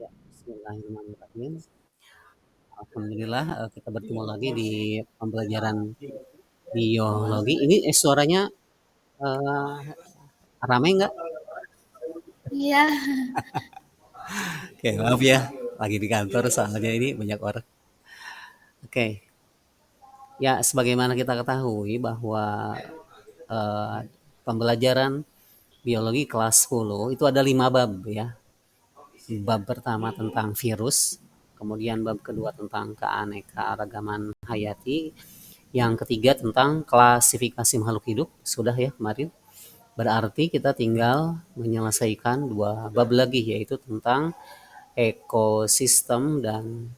Ya, bismillahirrahmanirrahim. Alhamdulillah, kita bertemu lagi di pembelajaran biologi. Ini suaranya eh, ramai nggak? Iya, Oke, maaf ya, lagi di kantor soalnya ini banyak orang. Oke, ya sebagaimana kita ketahui bahwa eh, pembelajaran biologi kelas 10 itu ada 5 bab ya. Bab pertama tentang virus, kemudian bab kedua tentang keanekaragaman hayati, yang ketiga tentang klasifikasi makhluk hidup, sudah ya kemarin. Berarti kita tinggal menyelesaikan dua bab lagi, yaitu tentang ekosistem dan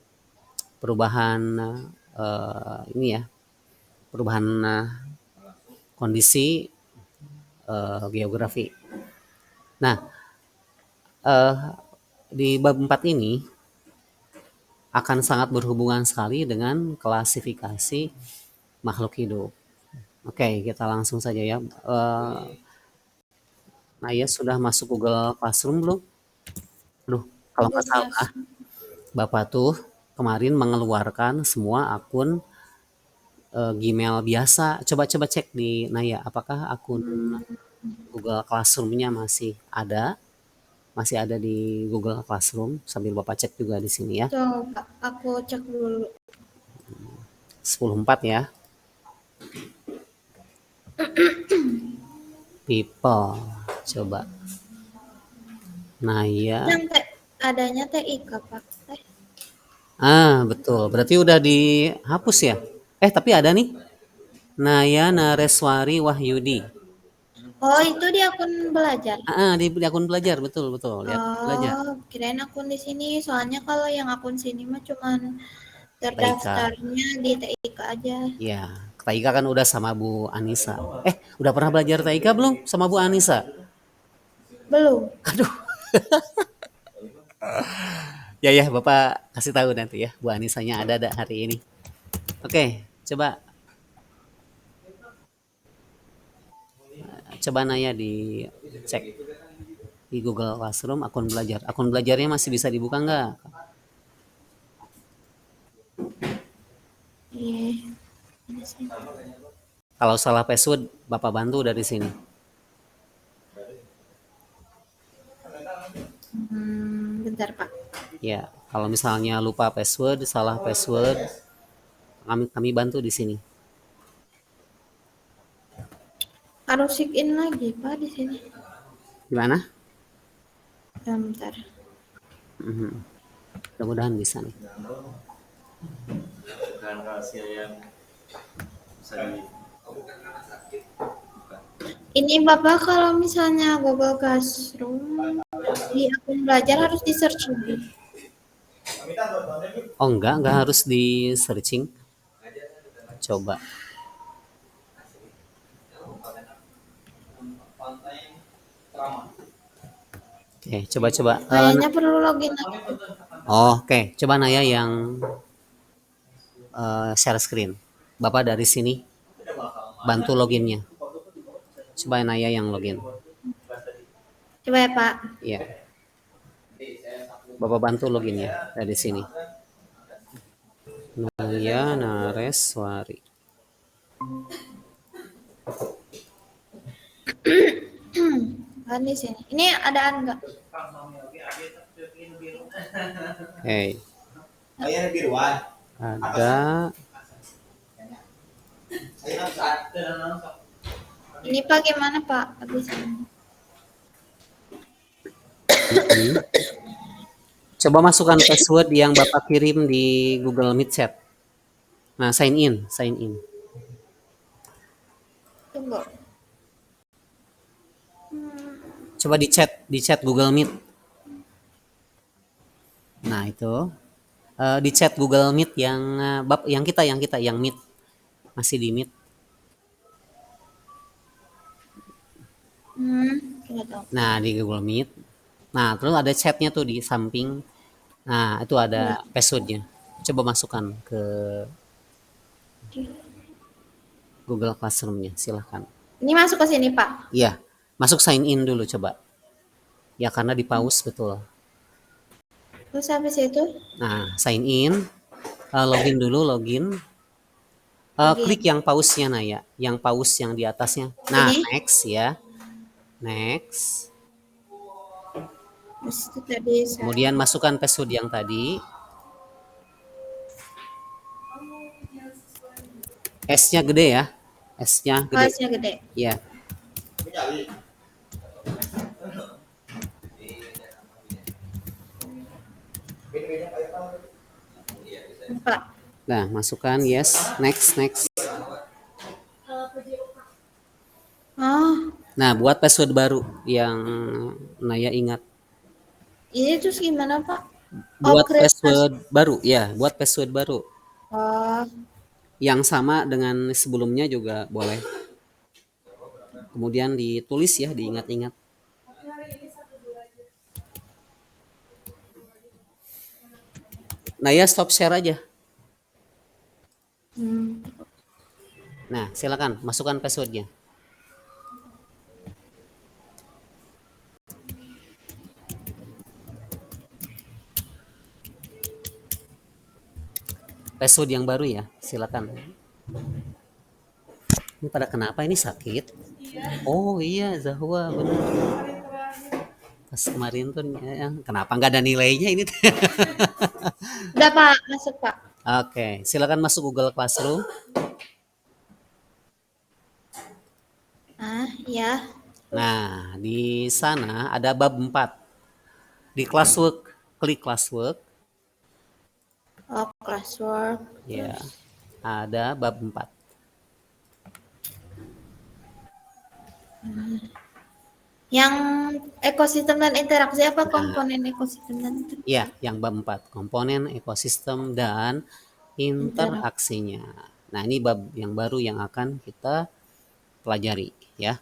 perubahan ini ya, perubahan kondisi geografi. Nah, eh, di bab 4 ini akan sangat berhubungan sekali dengan klasifikasi makhluk hidup. Oke, kita langsung saja ya. Naya sudah masuk Google Classroom belum? Aduh, kalau Google nggak salah, Classroom. Bapak tuh kemarin mengeluarkan semua akun Gmail biasa. Coba-coba cek di Naya, apakah akun Hmm, Google Classroom-nya masih ada di Google Classroom. Sambil Bapak cek juga di sini ya. coba aku cek dulu. 10.4 ya. People. Coba. Naya. Yang adanya TIK, Pak. Betul. Berarti udah dihapus ya? Tapi ada nih. Naya Nareswari Wahyudi. Oh, itu di akun belajar. Di akun belajar, betul betul. Di akun belajar. Oh, kirain akun di sini. Soalnya kalau yang akun sini mah cuman Taika. terdaftarnya di TIK aja. Ya, Taika kan udah sama Bu Anissa. Udah pernah belajar Taika belum sama Bu Anissa? Belum. Aduh, ya ya Bapak kasih tahu nanti ya, Bu Anissanya ada hari ini. Oke, coba coba Naya dicek di Google Classroom akun belajar. Akun belajarnya masih bisa dibuka nggak? Iya. Ini sih. Kalau salah password, Bapak bantu dari sini. Bentar, Pak. Ya, kalau misalnya lupa password, salah password, kami bantu di sini. Harus sign in lagi, Pak, di sini. Gimana? Bentar. Mhm. Mudah-mudahan bisa nih. Bukan rahasia yang bisa di Ini Bapak kalau misalnya Google Classroom di akun belajar harus di-search dulu. Oh enggak harus di searching. Coba. Oke, coba-coba. Kayaknya perlu login lagi. Oke, coba Naya yang share screen. Bapak dari sini bantu loginnya. Coba Naya yang login. Coba ya, Pak. Iya, Bapak bantu loginnya dari sini. Naya Nareswari. Kan di sini. Ini adaan enggak? Oke, ada. Ini Pak gimana, Pak? Habis ini. Mm-mm. Coba masukkan password yang Bapak kirim di Google Meet Chat. Nah, sign in. Tunggu. Coba di chat Google Meet. Nah, itu di chat Google Meet yang yang Meet, masih di Meet. Tunggu dong. Nah, di Google Meet. Nah, terus ada chatnya tuh di samping. Nah, itu ada Iya. passwordnya. Coba masukkan ke Google Classroom-nya, silahkan. Ini masuk ke sini, Pak. Iya, masuk sign in dulu coba. Ya, karena di pause betul. Terus habis itu Nah, sign in, login dulu, login. Klik login. yang pausnya Naya, yang paus yang di atasnya. Nah, Ini. next ya, next. Terus itu tadi saya. Kemudian masukkan password yang tadi. S-nya gede ya, S-nya gede. Kelasnya gede. Ya, Empat. nah masukkan yes, next, next. Oh, Nah, buat password baru yang Naya ingat. ini terus gimana Pak? Oh, Buat create password baru, ya, buat password baru. Oh, Yang sama dengan sebelumnya juga boleh. Kemudian ditulis ya, diingat-ingat. Naya stop share aja. hmm. Nah, silakan masukkan passwordnya. Password yang baru ya, silakan. Ini pada kenapa ini sakit? Oh iya, Zahwa benar. Pas kemarin tuh kenapa nggak ada nilainya ini? Udah Pak, masuk Pak. Oke, silakan masuk Google Classroom. Ah, ya. Nah, di sana ada bab 4. Di classwork, klik classwork. Oh, classwork. Ya, Terus ada bab 4. yang ekosistem dan interaksi apa Nah, komponen ekosistem dan ya, interaksi? yang bab 4, komponen ekosistem dan Interaksi. interaksinya. Nah, ini bab yang baru yang akan kita pelajari ya.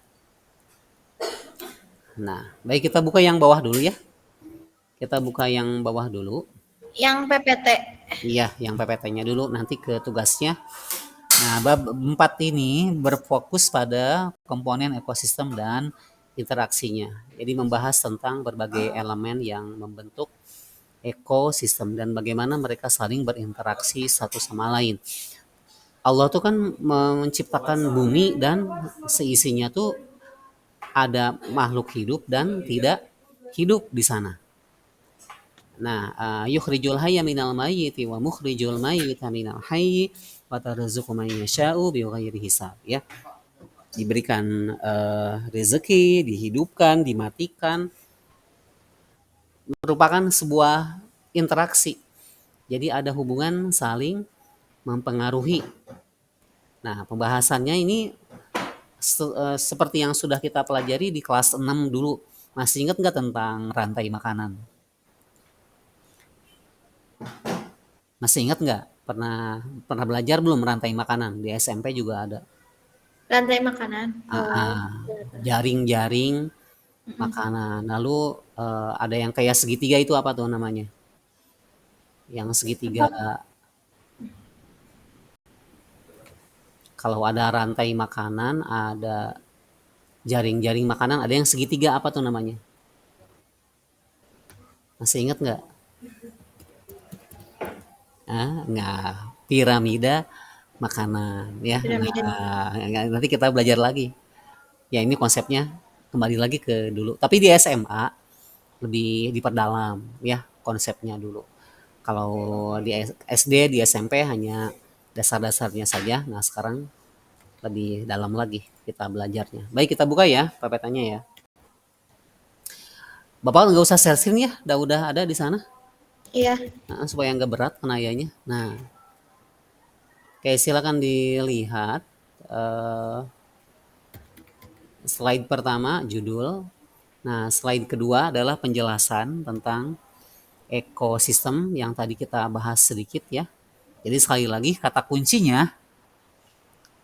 Nah, baik kita buka yang bawah dulu ya. Kita buka yang bawah dulu. Yang PPT. Iya, yang PPT-nya dulu nanti ke tugasnya. Nah, bab 4 ini berfokus pada komponen ekosistem dan interaksinya. Jadi membahas tentang berbagai elemen yang membentuk ekosistem dan bagaimana mereka saling berinteraksi satu sama lain. Allah tuh kan menciptakan bumi dan seisinya tuh ada makhluk hidup dan tidak hidup di sana. Nah, yukhrijul hayya minal mayyiti wa mukhrijul mayyita minal hayyi wa tarzuqu man yasha'u bighairi hisab ya. Diberikan rezeki, dihidupkan, dimatikan, merupakan sebuah interaksi. Jadi ada hubungan saling mempengaruhi. Nah, pembahasannya ini seperti yang sudah kita pelajari di kelas 6 dulu. Masih ingat nggak tentang rantai makanan? Masih ingat nggak? Pernah pernah belajar belum rantai makanan? Di SMP juga ada. Rantai makanan. Jaring-jaring makanan. Lalu ada yang kayak segitiga itu apa tuh namanya? Yang segitiga kalau ada rantai makanan, ada jaring-jaring makanan, ada yang segitiga apa tuh namanya? Masih ingat nggak? Nggak. Piramida makanan ya. Piramida. Nanti kita belajar lagi. Ya ini konsepnya kembali lagi ke dulu. Tapi di SMA lebih diperdalam ya konsepnya dulu. Kalau di SD, di SMP hanya dasar-dasarnya saja. Nah sekarang lebih dalam lagi kita belajarnya. Baik kita buka ya PPT-nya ya. Bapak nggak usah share ya, udah ada di sana. Iya. Nah, supaya nggak berat penayanya. Nah, oke silakan dilihat slide pertama judul. Nah, slide kedua adalah penjelasan tentang ekosistem yang tadi kita bahas sedikit ya. Jadi sekali lagi kata kuncinya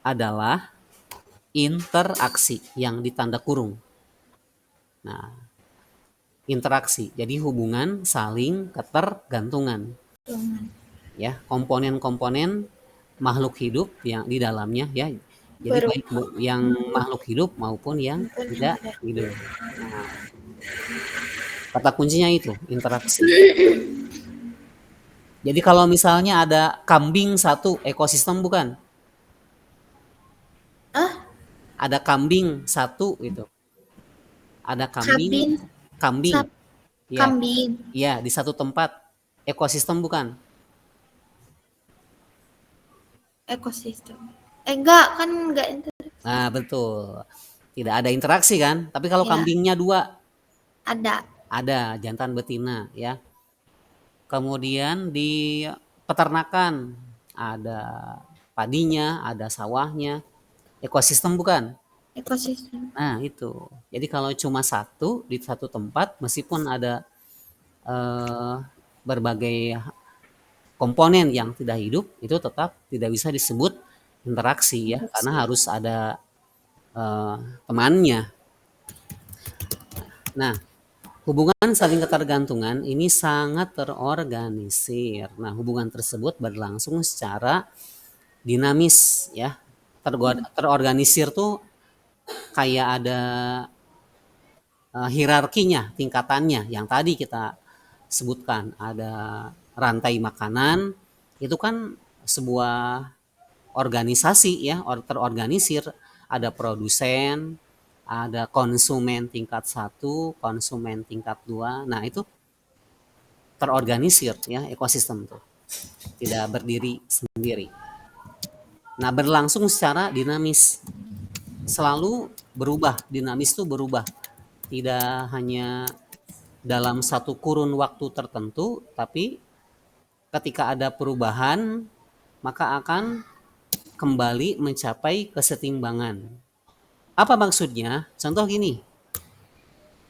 adalah interaksi yang ditanda kurung. Nah, interaksi. Jadi hubungan saling ketergantungan. Ya, komponen-komponen makhluk hidup yang di dalamnya ya. Jadi baik yang makhluk hidup maupun yang tidak hidup. Nah, Kata kuncinya itu, interaksi. Jadi kalau misalnya ada kambing satu, ekosistem bukan? Ah, Ada kambing satu gitu. Ada kambing, kabin, kambing. sap, Iya, kambing, iya di satu tempat. Ekosistem bukan? ekosistem. Enggak, kan enggak interaksi. Nah, betul. Tidak ada interaksi kan? Tapi kalau Ya, kambingnya dua, ada. ada jantan betina ya. Kemudian di peternakan ada padinya, ada sawahnya. Ekosistem bukan? Ekosistem. Nah, itu. Jadi kalau cuma satu di satu tempat, meskipun ada eh, berbagai komponen yang tidak hidup, itu tetap tidak bisa disebut interaksi ya, karena Interaksi. harus ada eh, temannya. Nah, hubungan saling ketergantungan ini sangat terorganisir. Nah, hubungan tersebut berlangsung secara dinamis ya. Terorganisir tuh kayak ada hierarkinya, tingkatannya yang tadi kita sebutkan. Ada rantai makanan, itu kan sebuah organisasi ya, terorganisir. Ada produsen, ada konsumen tingkat satu, konsumen tingkat dua. Nah, itu terorganisir ya ekosistem tuh. Tidak berdiri sendiri. Nah, berlangsung secara dinamis. Selalu berubah, dinamis itu berubah. Tidak hanya dalam satu kurun waktu tertentu, tapi ketika ada perubahan, maka akan kembali mencapai kesetimbangan. Apa maksudnya? Contoh gini,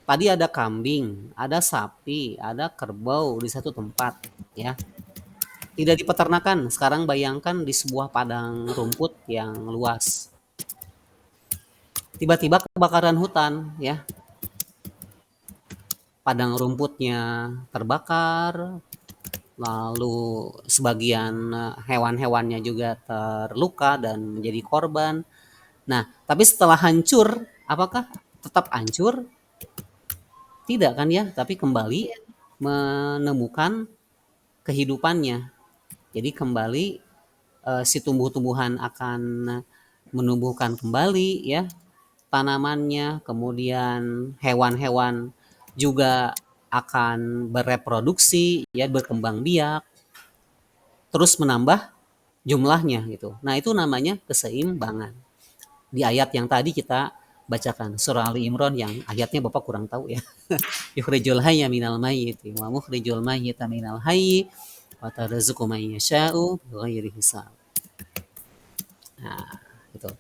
tadi ada kambing, ada sapi, ada kerbau di satu tempat, ya. Tidak di peternakan, sekarang bayangkan di sebuah padang rumput yang luas. Tiba-tiba kebakaran hutan, ya. Padang rumputnya terbakar, lalu sebagian hewan-hewannya juga terluka dan menjadi korban. Nah, tapi setelah hancur, apakah tetap hancur? Tidak kan ya, tapi kembali Ya, menemukan kehidupannya. Jadi kembali si tumbuh-tumbuhan akan menumbuhkan kembali ya tanamannya, kemudian hewan-hewan juga akan bereproduksi ya, berkembang biak, terus menambah jumlahnya gitu. Nah, itu namanya keseimbangan. Di ayat yang tadi kita bacakan surah Ali Imran yang ayatnya Bapak kurang tahu ya. Yukhrijul hayya minal mayyit wa mukhrijul mayyita minal hayy wa tarzuqu man yasha'u bighairi hisab. Nah, gitu.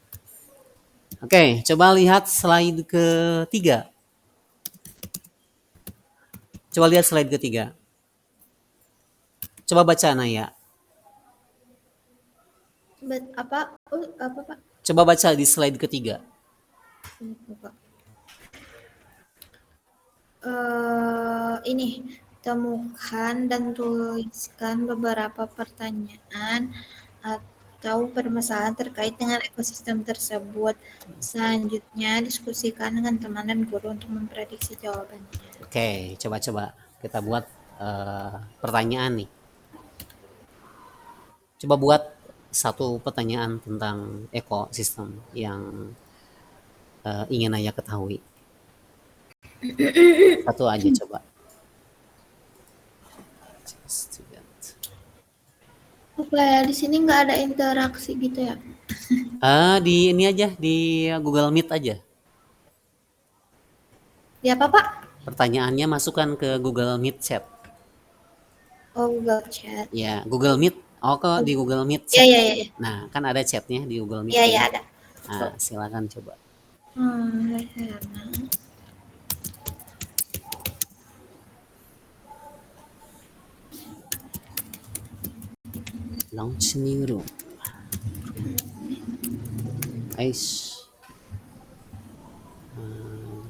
Oke, coba lihat slide ketiga. Coba lihat slide ketiga. Coba baca Naya. apa? Oh, apa Pak? Coba baca di slide ketiga. Lupa. Ini temukan dan tuliskan beberapa pertanyaan atau permasalahan terkait dengan ekosistem tersebut. Selanjutnya diskusikan dengan teman dan guru untuk memprediksi jawabannya. Oke, coba-coba kita buat pertanyaan nih. Coba buat satu pertanyaan tentang ekosistem yang ingin Naya ketahui. Satu aja coba. Oke, di sini nggak ada interaksi gitu ya? Di ini aja, di Google Meet aja. Di apa Pak? Pertanyaannya masukkan ke Google Meet chat. Oh, Google Chat. Ya, Google Meet. Oh, kok di Google Meet Ya, chat. ya, ya, ya. Nah, kan ada chatnya di Google Meet. Ya, ya ada. Nah, silakan coba. Karena Launch new room. Aish.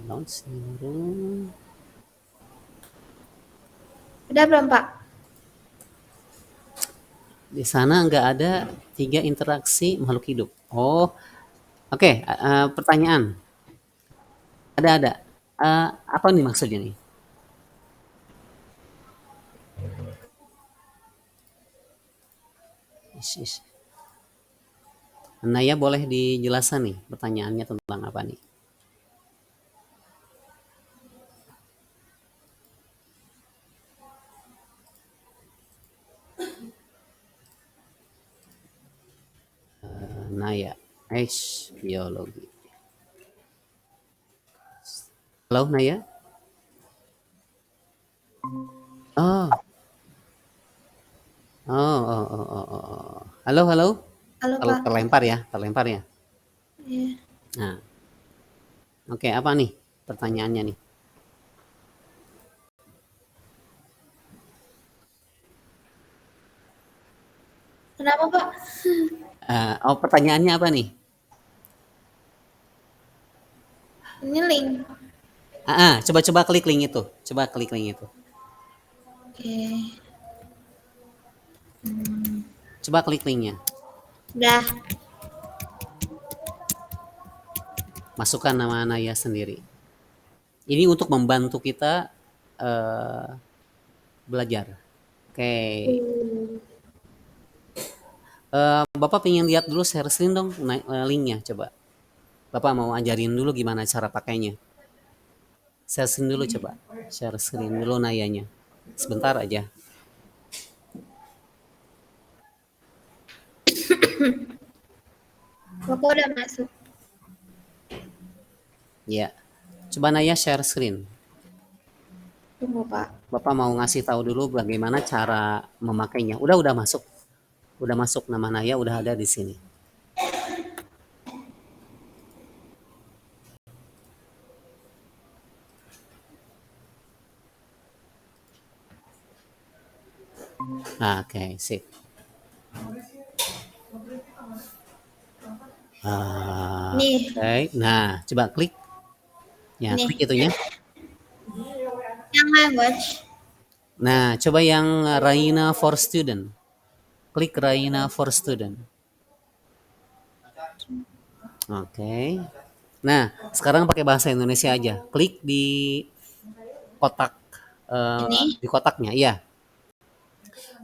Launch new room. udah belum Pak? Di sana nggak ada 3 interaksi makhluk hidup. Oh, oke. Pertanyaan. Ada. Apa nih maksudnya nih? Ish. Naya boleh dijelaskan nih pertanyaannya tentang apa nih? Naya, biologi. Halo Naya? Oh, oh. Halo. Halo Pak. Terlempar ya. Iya. Nah, oke, apa nih pertanyaannya nih? Kenapa Pak? Pertanyaannya apa nih? Ini link. Coba klik link itu. Oke. Coba klik linknya. Udah. Masukkan nama Naya sendiri. Ini untuk membantu kita belajar. Oke. Bapak pengen lihat dulu share screen dong linknya coba. Bapak mau ajarin dulu gimana cara pakainya. Share screen dulu coba. Share screen dulu Nayanya. Sebentar aja. Bapak udah masuk. Ya. Coba Naya share screen. Tunggu Pak. Bapak mau ngasih tahu dulu bagaimana cara memakainya. Udah masuk. Udah masuk nama Naya udah ada di sini. Oke, sip. Nih. Oke. Nah, coba klik. Ya, Nih. klik itunya. Yang language. Nah, coba yang Raina for Student. Klik Raina for Student. Oke. Nah, sekarang pakai bahasa Indonesia aja. Klik di kotak Ini. di kotaknya, iya.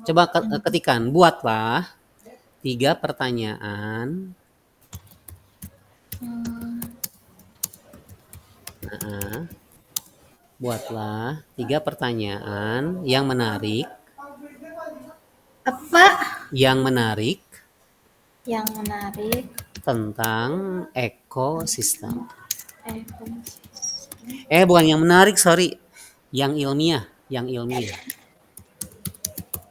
Coba ketikan, buatlah 3 pertanyaan. Buatlah 3 pertanyaan yang menarik. Apa? Yang menarik Yang menarik. tentang ekosistem. Ekosistem. Bukan yang menarik, sorry. Yang ilmiah.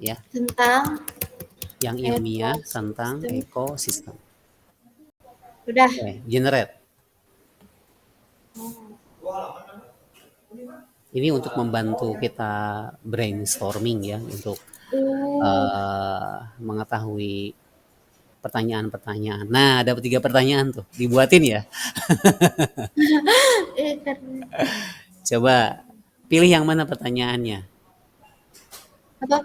Ya. Tentang. Yang ilmiah tentang ekosistem. Udah. Oke, generate. Ini untuk membantu kita brainstorming ya, untuk mengetahui pertanyaan-pertanyaan. Nah, ada 3 pertanyaan tuh, dibuatin ya. Coba pilih yang mana pertanyaannya. Apa?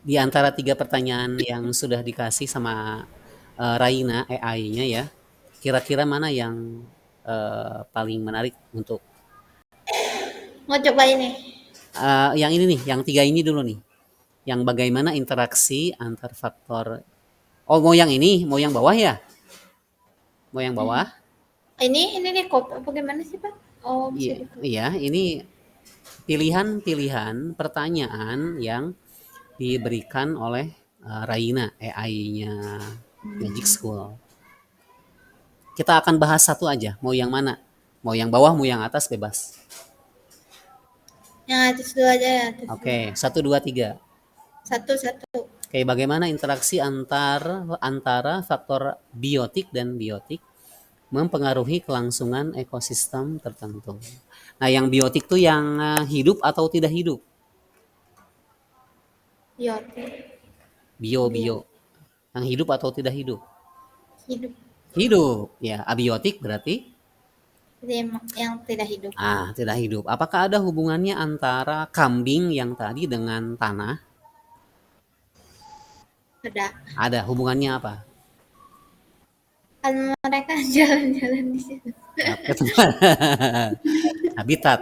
Di antara 3 pertanyaan yang sudah dikasih sama Raina AI-nya ya, kira-kira mana yang paling menarik untuk Mau coba ini. yang ini nih, yang 3 ini dulu nih. Yang bagaimana interaksi antar faktor. Oh, mau yang ini, mau yang bawah ya? Mau yang bawah? Ini nih kop. Apa gimana sih Pak? Oh, bisa Iya, ini pilihan pertanyaan yang diberikan oleh Raina AI-nya Magic School. Kita akan bahas satu aja, mau yang mana? Mau yang bawah, mau yang atas, bebas. Yang atas dulu aja ya. Oke, 1, 2, 3. Satu. Oke, bagaimana interaksi antara faktor biotik dan biotik mempengaruhi kelangsungan ekosistem tertentu. Nah, yang biotik tuh yang hidup atau tidak hidup? Bio. Yang hidup atau tidak hidup? Hidup. Ya, abiotik berarti? Yang tidak hidup. Tidak hidup. Apakah ada hubungannya antara kambing yang tadi dengan tanah? Ada. Hubungannya apa? Kan mereka jalan-jalan di situ. Habitat,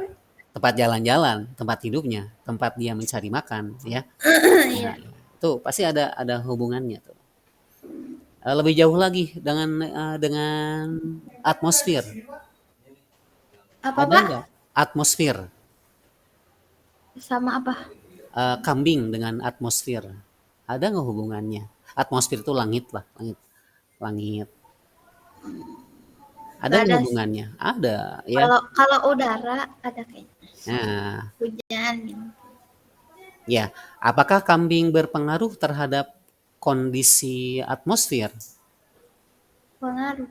tempat jalan-jalan, tempat hidupnya, tempat dia mencari makan, ya. Iya. tuh pasti ada hubungannya tuh. Lebih jauh lagi dengan atmosfer. Apa, Ada Pak? nggak atmosfer? Sama apa? Kambing dengan atmosfer. Ada nggak hubungannya? Atmosfer itu langit lah, langit. Ada Nggak nggak ada sih. hubungannya? Ada ya. Kalau kalau udara ada kayaknya. Nah, Hujan gitu. ya. Apakah kambing berpengaruh terhadap kondisi atmosfer? Pengaruh.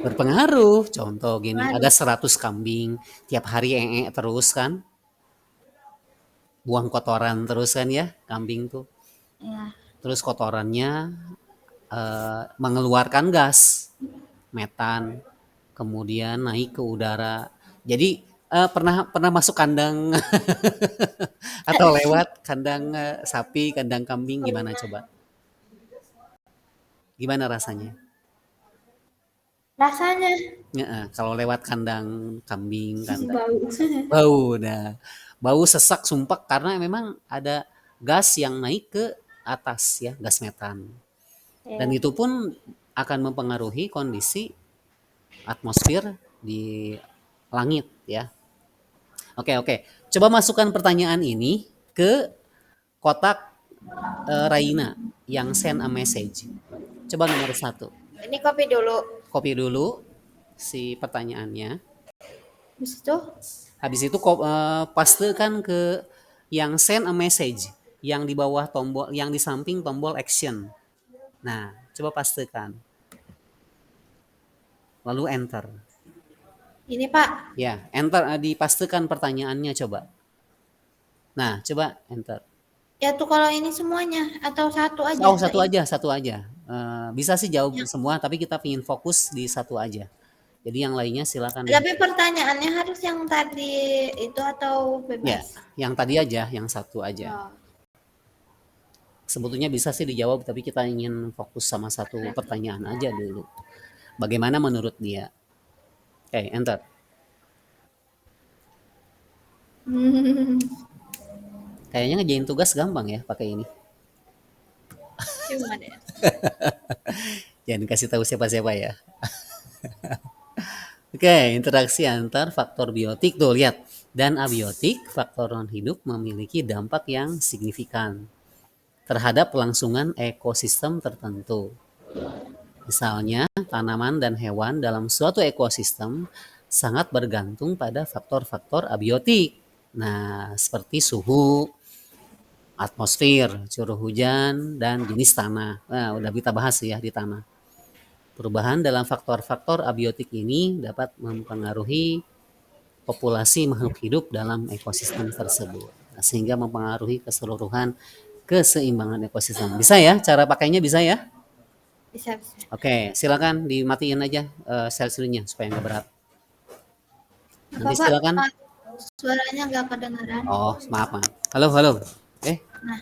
Berpengaruh. Contoh gini, ada Pengaruh. 100 kambing, tiap hari terus kan, buang kotoran terus kan ya, kambing tuh. Ya. Terus kotorannya mengeluarkan gas metan, kemudian naik ke udara. Jadi pernah pernah masuk kandang atau lewat kandang sapi, kandang kambing gimana coba? Gimana rasanya? Rasanya Kalau lewat kandang kambing, kandang bau. bau, nah bau sesak sumpek karena memang ada gas yang naik ke atas ya, gas metan. Dan Ya. itu pun akan mempengaruhi kondisi atmosfer di langit ya. Oke, oke. Coba masukkan pertanyaan ini ke kotak Raina yang send a message. Coba nomor 1. Ini kopi dulu. Copy dulu si pertanyaannya. Habis itu Habis itu pastekan ke yang send a message yang di bawah tombol, yang di samping tombol action. Nah, coba pastekan. Lalu enter. ini, Pak. Ya, enter, dipastekan pertanyaannya coba. Nah, coba enter. Ya tuh kalau ini semuanya atau satu aja? Oh, satu aja, satu aja. Bisa sih jawab Ya. semua, tapi kita ingin fokus di satu aja. Jadi yang lainnya silakan. Tapi pertanyaannya harus yang tadi itu atau Ya, bebas? yang tadi aja, yang satu aja. Oh. Sebetulnya bisa sih dijawab, tapi kita ingin fokus sama satu pertanyaan aja dulu. Bagaimana menurut dia? Oke, enter. Kayaknya ngerjain tugas gampang ya pakai ini. Cuma deh. Jangan kasih tahu siapa-siapa ya. Oke, interaksi antar faktor biotik. Tuh, lihat. Dan abiotik, faktor non-hidup memiliki dampak yang signifikan terhadap kelangsungan ekosistem tertentu. Misalnya, tanaman dan hewan dalam suatu ekosistem sangat bergantung pada faktor-faktor abiotik. Nah, seperti suhu, atmosfer, curah hujan, dan jenis tanah. Nah, udah kita bahas ya di tanah. Perubahan dalam faktor-faktor abiotik ini dapat mempengaruhi populasi makhluk hidup dalam ekosistem tersebut. Nah, sehingga mempengaruhi keseluruhan keseimbangan ekosistem. Bisa ya? Cara pakainya bisa ya? Bisa, bisa. Oke, silakan dimatiin aja share screen-nya supaya nggak berat. Apa, Nanti Pak? silakan. Suaranya nggak kedengaran. Oh, maaf, maaf. Halo, halo. Nah,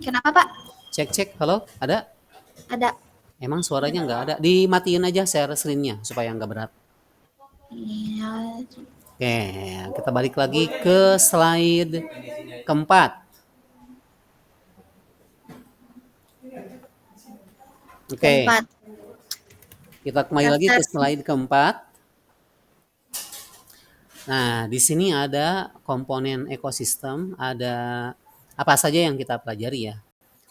kenapa, Pak? Cek. Halo, ada? Ada. Emang suaranya nggak ada? Dimatiin aja share screen-nya supaya nggak berat. Iya. Oke, kita balik lagi ke slide keempat. Oke, Keempat. kita kembali lagi ke slide keempat. Nah, di sini ada komponen ekosistem, ada apa saja yang kita pelajari ya.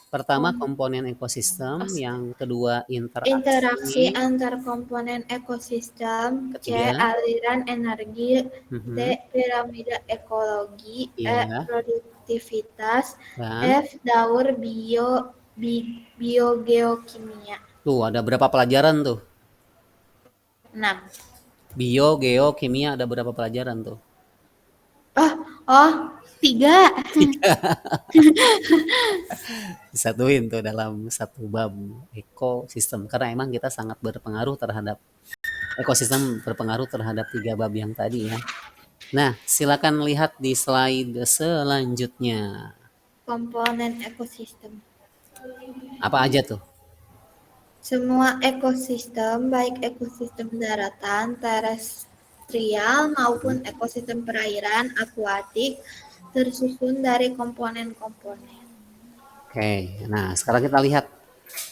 Pertama, komponen ekosistem, yang kedua Interaksi interaksi, antar komponen ekosistem, C. ketiga, Aliran energi, D. Piramida ekologi, E. iya, Produktivitas, dan F. Daur biogeokimia. tuh ada berapa pelajaran tuh? 6. Bio, geo, kimia ada berapa pelajaran tuh? Oh, 3. Disatuin tuh dalam satu bab ekosistem, karena emang kita sangat berpengaruh terhadap ekosistem, berpengaruh terhadap 3 bab yang tadi ya. Nah, silakan lihat di slide selanjutnya. Komponen ekosistem. Apa aja tuh? Semua ekosistem, baik ekosistem daratan, terestrial, maupun ekosistem perairan, akuatik, tersusun dari komponen-komponen. Oke, nah sekarang kita lihat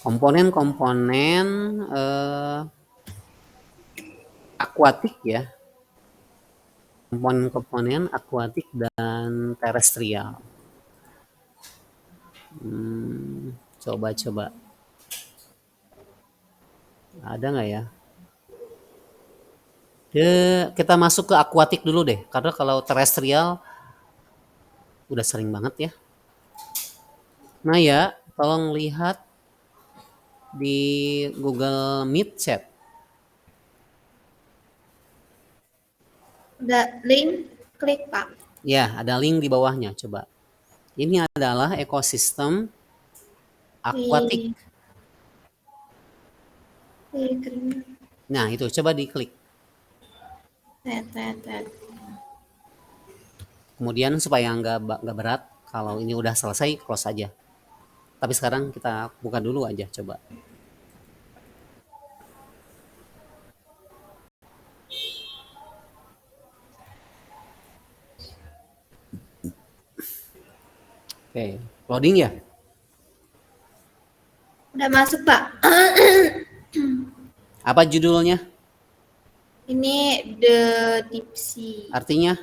komponen-komponen akuatik ya, komponen-komponen akuatik dan terestrial. Coba-coba ada nggak ya? Kita masuk ke akuatik dulu deh, karena kalau terestrial udah sering banget ya. Nah ya, tolong lihat di Google Meet Chat. Udah link, klik Pak. Ya, ada link di bawahnya, coba. Ini adalah ekosistem akuatik. Keren. Nah, itu coba diklik. Tet. Kemudian supaya nggak berat, kalau ini udah selesai, close aja. Tapi sekarang kita buka dulu aja, coba. Oke, loading ya? Udah masuk Pak. Apa judulnya? Ini The Deep Sea. Artinya?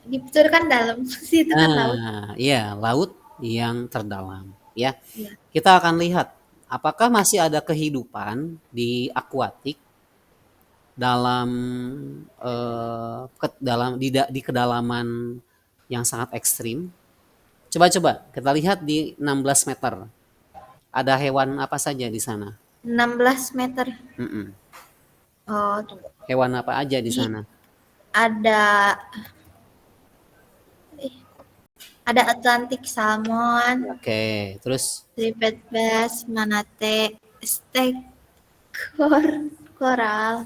Deep itu kan dalam, sea itu kan laut. Iya, laut yang terdalam. Ya, Iya. kita akan lihat apakah masih ada kehidupan di akuatik dalam di kedalaman yang sangat ekstrim. Coba kita lihat di 16 meter. Ada hewan apa saja di sana? 16 meter. Mm-mm. Oh, tunggu. Hewan apa aja di sana? Ada Atlantic salmon, Oke, terus striped bass, manatee, steak, coral,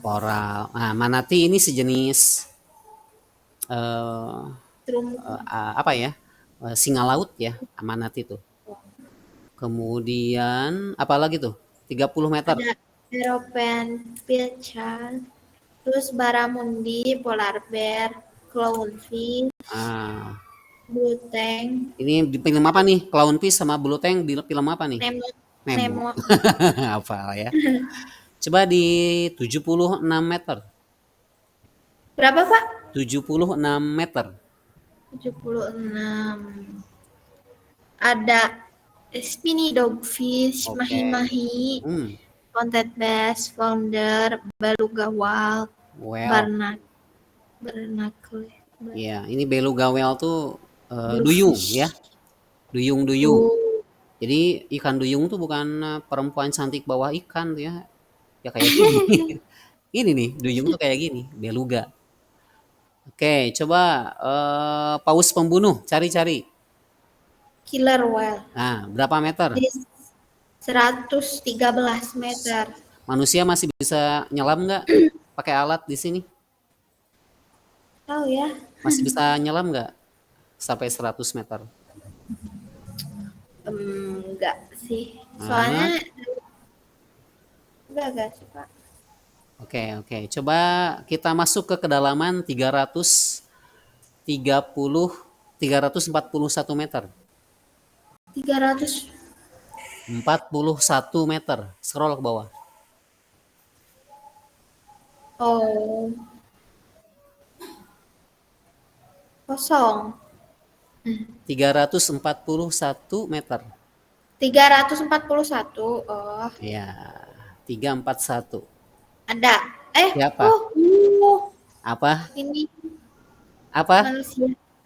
koral. Nah, manatee ini sejenis eh, terumbu apa ya? Singa laut ya, manatee itu. Kemudian apa lagi tuh? 30 meter. ada European pilchard, terus barramundi, polar bear, clownfish, Ah, blue tank, ini di film apa nih? Clownfish sama Blue Tank di film apa nih? Nemo, Nemo. Nemo. Apa ya? Coba di 76 meter. Berapa Pak? 76 meter. 76. Ada spiny dogfish, Oke. mahi-mahi, Hmm, Pontet bass, flounder, beluga whale, well, barnacle, ya ini beluga whale tuh duyung bluefish. ya, duyung. Oh, Jadi ikan duyung tuh bukan perempuan cantik bawah ikan tuh ya, ya kayak gini. Ini nih, duyung tuh kayak gini, beluga. Oke, coba paus pembunuh, cari-cari. killer whale. Nah, berapa meter? Di 113 meter. Manusia masih bisa nyelam nggak pakai alat di sini? Tahu ya? Masih bisa nyelam nggak sampai 100 meter? Enggak sih. Ah. Soalnya enggak sih, Pak. Oke. Coba kita masuk ke kedalaman 341 meter. 300. 41 meter. Scroll ke bawah. Oh. Kosong. 341 meter. 341. Oh, Ya, 341. ada. Siapa? Apa? Ini Apa?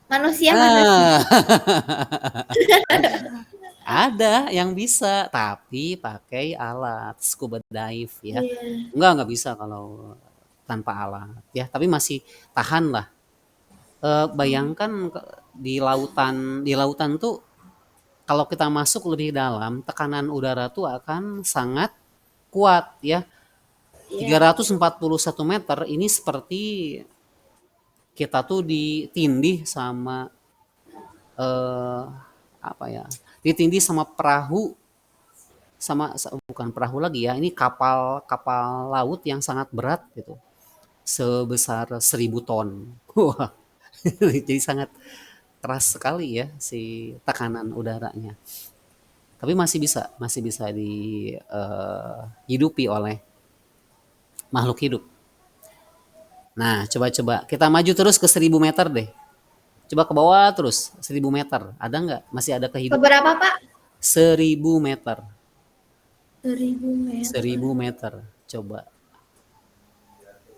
Manusia. Ada yang bisa, tapi pakai alat scuba dive ya. Iya. Enggak bisa kalau tanpa alat ya, tapi masih tahan lah. Bayangkan di lautan tuh kalau kita masuk lebih dalam, tekanan udara tuh akan sangat kuat ya. 341 meter ini seperti kita tuh ditindih sama apa ya? Ditindih sama perahu bukan perahu lagi ya. Ini kapal laut yang sangat berat gitu. Sebesar 1000 ton. Wah. Jadi sangat keras sekali ya si tekanan udaranya. Tapi masih bisa dihidupi oleh makhluk hidup. Nah, coba-coba kita maju terus ke 1000 meter deh. Coba ke bawah terus 1000 meter. Ada nggak? Masih ada kehidupan? Keberapa, Pak? 1000 meter. 1000 meter. 1000 meter. Coba.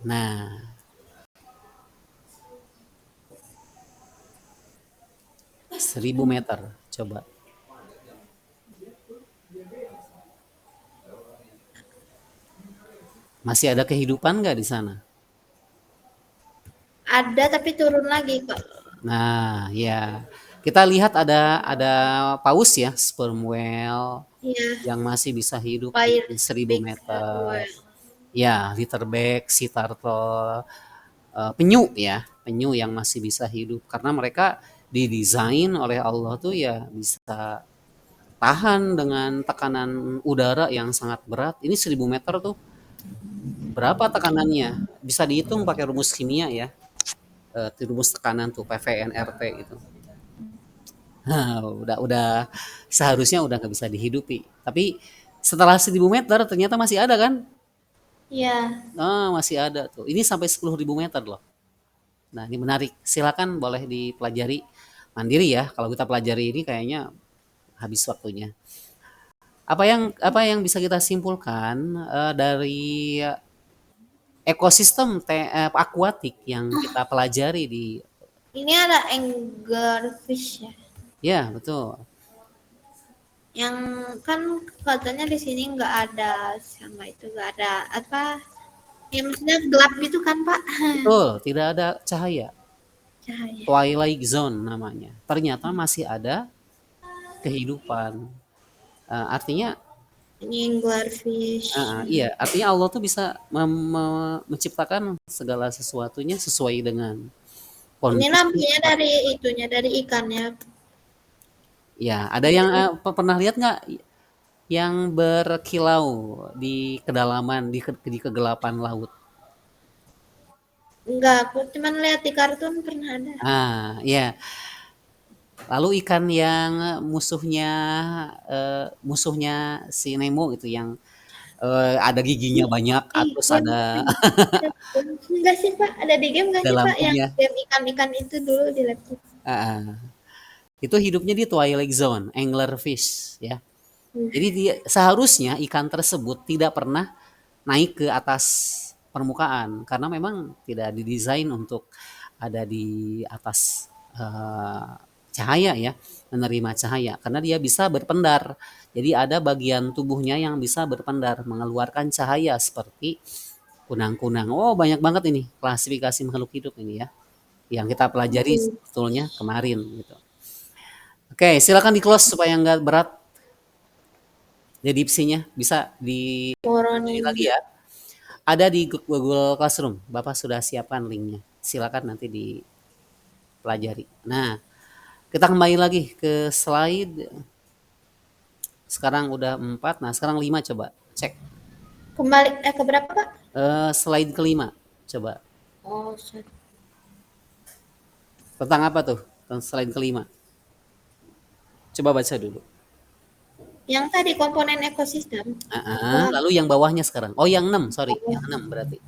Nah, 1000 meter. Coba. Masih ada kehidupan nggak di sana? Ada tapi turun lagi, Pak. Nah, ya. Kita lihat ada paus ya, sperm whale Iya, yang masih bisa hidup fire di 1000 big meter. well. Ya, litterback, sea turtle, penyu ya, penyu yang masih bisa hidup karena mereka didesain oleh Allah tuh ya bisa tahan dengan tekanan udara yang sangat berat. Ini 1000 meter tuh berapa tekanannya? Bisa dihitung pakai rumus kimia ya. Rumus tekanan tuh PVNRT itu. Nah, udah seharusnya udah nggak bisa dihidupi. Tapi setelah 1000 meter ternyata masih ada kan? Iya, Ah, masih ada tuh. Ini sampai 10.000 meter loh. Nah, ini menarik. Silakan boleh dipelajari mandiri ya. Kalau kita pelajari ini kayaknya habis waktunya. Apa yang bisa kita simpulkan dari ekosistem akuatik yang kita pelajari di ini ada anglerfish ya. ya, betul. Yang kan katanya di sini nggak ada sama itu, nggak ada apa? Ya maksudnya gelap gitu kan, Pak? Betul, tidak ada cahaya. Cahaya. Twilight zone namanya. Ternyata masih ada kehidupan. Artinya Ini anglerfish. iya, artinya Allah tuh bisa menciptakan segala sesuatunya sesuai dengan Ini kondisi. lampunya dari itunya, dari ikannya. Ya, ada yang pernah lihat nggak yang berkilau di kedalaman di kegelapan laut? Enggak, aku cuma lihat di kartun pernah ada. Ya. Lalu ikan yang musuhnya si Nemo gitu yang ada giginya banyak, Ih, terus game ada enggak sih, Pak? Ada di game nggak ada sih, Pak? Yang lampunya. game ikan-ikan itu dulu di laptop. Ah, itu hidupnya di twilight zone, anglerfish ya. Jadi dia seharusnya ikan tersebut tidak pernah naik ke atas permukaan karena memang tidak didesain untuk ada di atas cahaya ya, menerima cahaya karena dia bisa berpendar. Jadi ada bagian tubuhnya yang bisa berpendar, mengeluarkan cahaya seperti kunang-kunang. Oh, banyak banget ini klasifikasi makhluk hidup ini ya yang kita pelajari sebetulnya kemarin gitu. Oke, silakan di close supaya nggak berat deskripsinya bisa dipelajari lagi Moroninja. ya. Ada di Google Classroom. Bapak sudah siapkan linknya. Silakan nanti dipelajari. Nah, kita kembali lagi ke slide. Sekarang udah 4. Nah, sekarang 5 coba. Cek. Kembali ke berapa, Pak? Slide kelima. Coba. Oh, sorry. Tentang apa tuh? Tentang slide kelima. Coba baca dulu. Yang tadi komponen ekosistem. Lalu yang bawahnya sekarang. Oh, yang 6, sorry. Yang 6 berarti.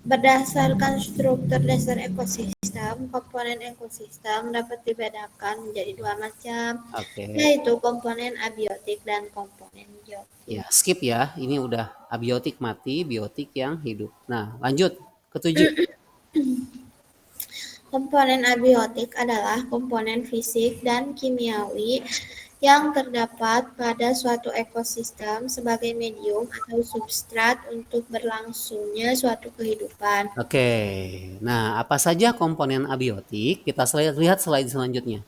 Berdasarkan struktur dasar ekosistem, komponen ekosistem dapat dibedakan menjadi dua macam, Oke. yaitu komponen abiotik dan komponen biotik. Ya, skip ya. Ini udah abiotik mati, biotik yang hidup. Nah, lanjut. Ketujuh. Komponen abiotik adalah komponen fisik dan kimiawi yang terdapat pada suatu ekosistem sebagai medium atau substrat untuk berlangsungnya suatu kehidupan. Oke. Nah, apa saja komponen abiotik? Kita lihat slide selanjutnya.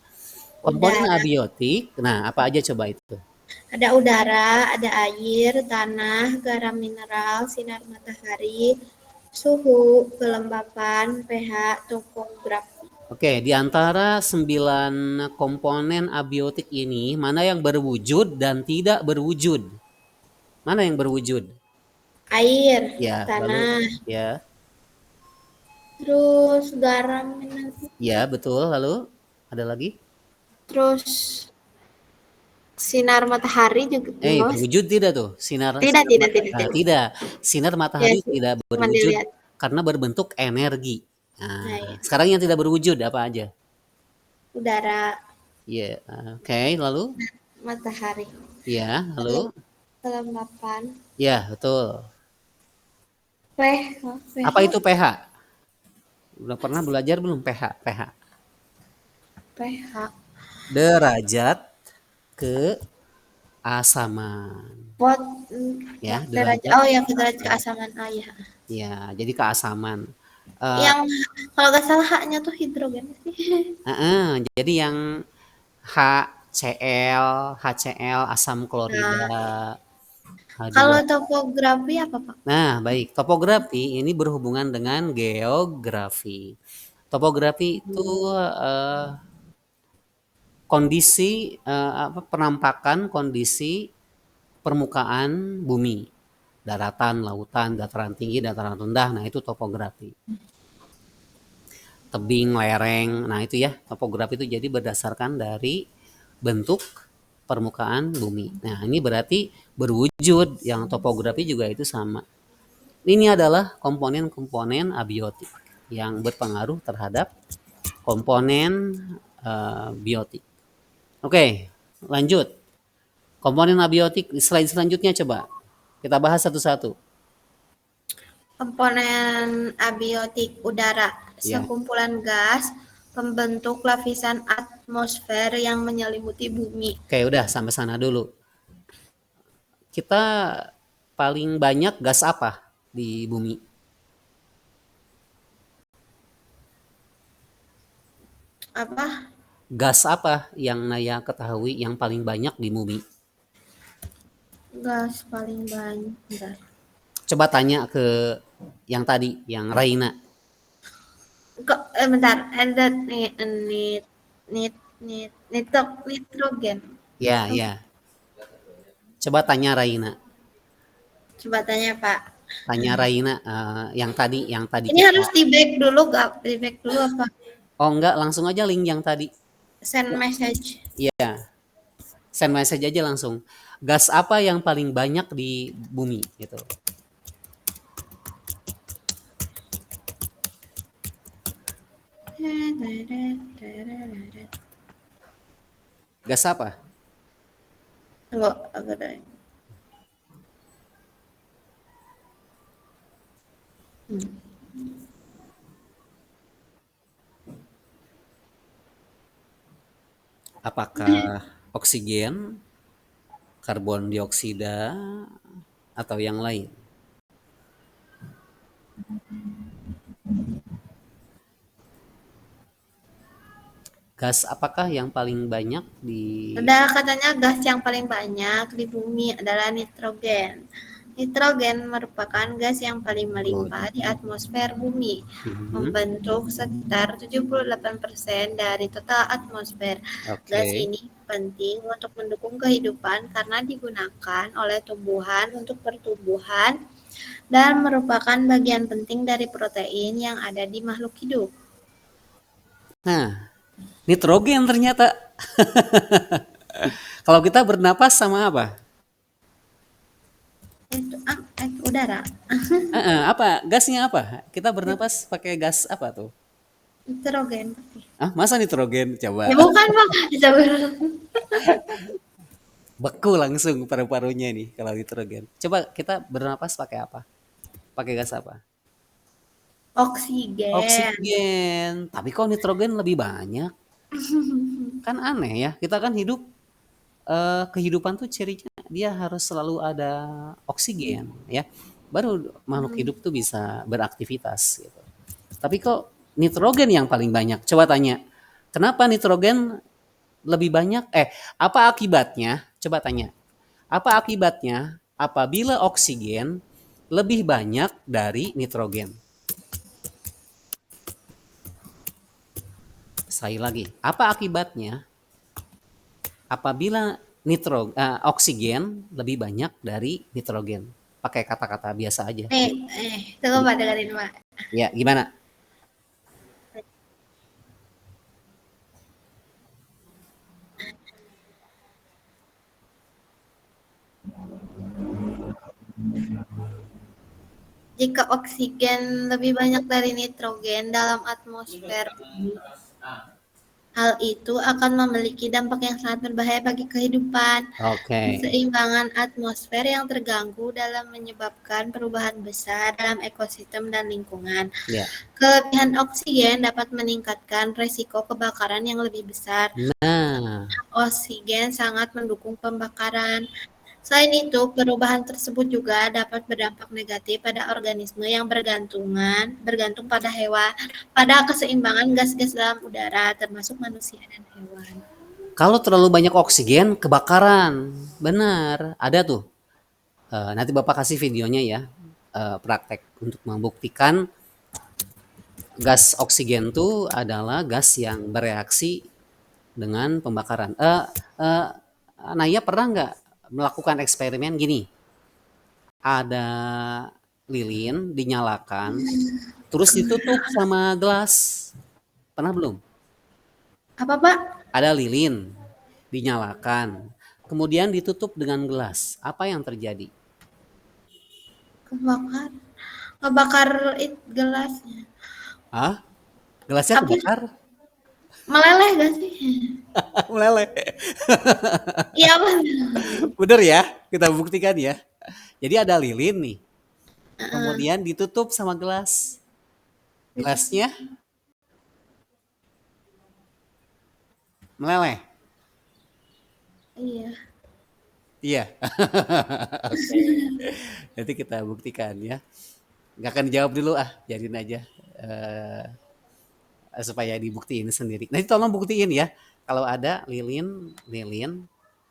Komponen Udara, abiotik. Nah, apa aja coba itu? ada udara, ada air, tanah, garam mineral, sinar matahari, suhu, kelembapan, pH, topografi. Oke, di antara 9 komponen abiotik ini, mana yang berwujud dan tidak berwujud? Mana yang berwujud? Air, Ya, lalu tanah, ya, terus garam mineral. ya betul. Lalu Ada lagi? Terus sinar matahari juga Mas? Berwujud tidak tuh sinar Tidak, tidak, tidak, Nah, tidak. tidak. Sinar Ya matahari sih, tidak cuma berwujud dilihat. karena berbentuk energi. Nah, Nah, ya. sekarang yang tidak berwujud apa aja? Udara, Iya, oke, lalu? matahari. Iya, lalu? Kelembapan. Ya, betul. Apa pH, itu pH? Udah pernah belajar belum pH? pH. pH, Derajat keasaman. pot, Ya, derajat. derajat. Oh ya, derajat keasaman. Oh ya. Ya, jadi keasaman. Eh, Yang kalau nggak salah haknya tuh hidrogen sih. jadi yang HCl, HCl asam klorida, Nah, kalau H2. topografi apa Pak? Nah, baik. Topografi ini berhubungan dengan geografi. Topografi itu eh, kondisi penampakan kondisi permukaan bumi, daratan, lautan, dataran tinggi, dataran rendah. Nah, itu topografi. Tebing, lereng. Nah, itu ya, topografi itu jadi berdasarkan dari bentuk permukaan bumi. Nah, ini berarti berwujud yang topografi juga itu sama. Ini adalah komponen-komponen abiotik yang berpengaruh terhadap komponen biotik. Oke, lanjut. Komponen abiotik slide selanjutnya coba kita bahas satu-satu. Komponen abiotik udara, Ya. sekumpulan gas pembentuk lapisan atmosfer yang menyelimuti bumi. Oke, udah sampai sana dulu. Kita paling banyak gas apa di bumi? Apa? Gas apa yang Naya ketahui yang paling banyak di bumi? Gas paling banyak. Bentar. Coba tanya ke yang tadi, yang Raina. Bentar, ada nitrogen. Ya, ya. Coba tanya Raina. Coba tanya Pak. Tanya Raina yang tadi Ini kita. harus di back dulu, gak? Di back dulu apa? Oh enggak, langsung aja link yang tadi. Send message. Iya, send message aja langsung. Gas apa yang paling banyak di bumi gitu? Gas apa? Tunggu, agak ada. Apakah oksigen, karbon dioksida, atau yang lain? Gas apakah yang paling banyak di... Udah katanya gas yang paling banyak di bumi adalah nitrogen. Nitrogen merupakan gas yang paling melimpah di atmosfer bumi, membentuk sekitar 78% dari total atmosfer. Gas Oke. ini penting untuk mendukung kehidupan karena digunakan oleh tumbuhan untuk pertumbuhan dan merupakan bagian penting dari protein yang ada di makhluk hidup. Nah, nitrogen ternyata. Kalau kita bernapas sama apa? Itu udara. Apa? Gasnya apa? Kita bernapas pakai gas apa tuh? Nitrogen. Masa nitrogen? Coba. Ya bukan Bang, Beku langsung paru-parunya nih kalau nitrogen. Coba kita bernapas pakai apa? Pakai gas apa? oksigen. Oksigen. Tapi kok nitrogen lebih banyak? Kan aneh ya. Kita kan hidup kehidupan tuh cirinya dia harus selalu ada oksigen ya. Baru makhluk hidup tuh bisa beraktivitas gitu. Tapi kok nitrogen yang paling banyak? Coba tanya. Kenapa nitrogen lebih banyak? Apa akibatnya? Coba tanya. Apa akibatnya apabila oksigen lebih banyak dari nitrogen? Sekali lagi, apa akibatnya apabila oksigen lebih banyak dari nitrogen? Pakai kata-kata biasa aja. Tunggu Pak, dengerin Pak. Ya, gimana? Jika oksigen lebih banyak dari nitrogen dalam atmosfer bumi, hal itu akan memiliki dampak yang sangat berbahaya bagi kehidupan. Oke. Keseimbangan atmosfer yang terganggu dalam menyebabkan perubahan besar dalam ekosistem dan lingkungan. Ya. Kelebihan oksigen dapat meningkatkan resiko kebakaran yang lebih besar. Nah, Oksigen sangat mendukung pembakaran. Selain itu, perubahan tersebut juga dapat berdampak negatif pada organisme yang bergantung pada hewan, pada keseimbangan gas-gas dalam udara, termasuk manusia dan hewan. kalau terlalu banyak oksigen, kebakaran. Benar, ada tuh. Nanti Bapak kasih videonya ya, praktek untuk membuktikan gas oksigen itu adalah gas yang bereaksi dengan pembakaran. Naya pernah nggak melakukan eksperimen gini? Ada lilin dinyalakan, terus ditutup sama gelas. Pernah belum? Apa, Pak? Ada lilin dinyalakan, kemudian ditutup dengan gelas. Apa yang terjadi? Kebakar. Ngebakar gelasnya. Hah? Gelasnya Tapi kebakar? meleleh gak sih? Meleleh. Iya, Pak. Bener ya? Kita buktikan ya. Jadi ada lilin nih, kemudian ditutup sama gelas. Gelasnya meleleh. Iya. Iya. Oke. Nanti kita buktikan ya. Nggak akan dijawab dulu jadiin aja. Supaya dibuktiin sendiri. Nanti tolong buktiin ya. Kalau ada lilin,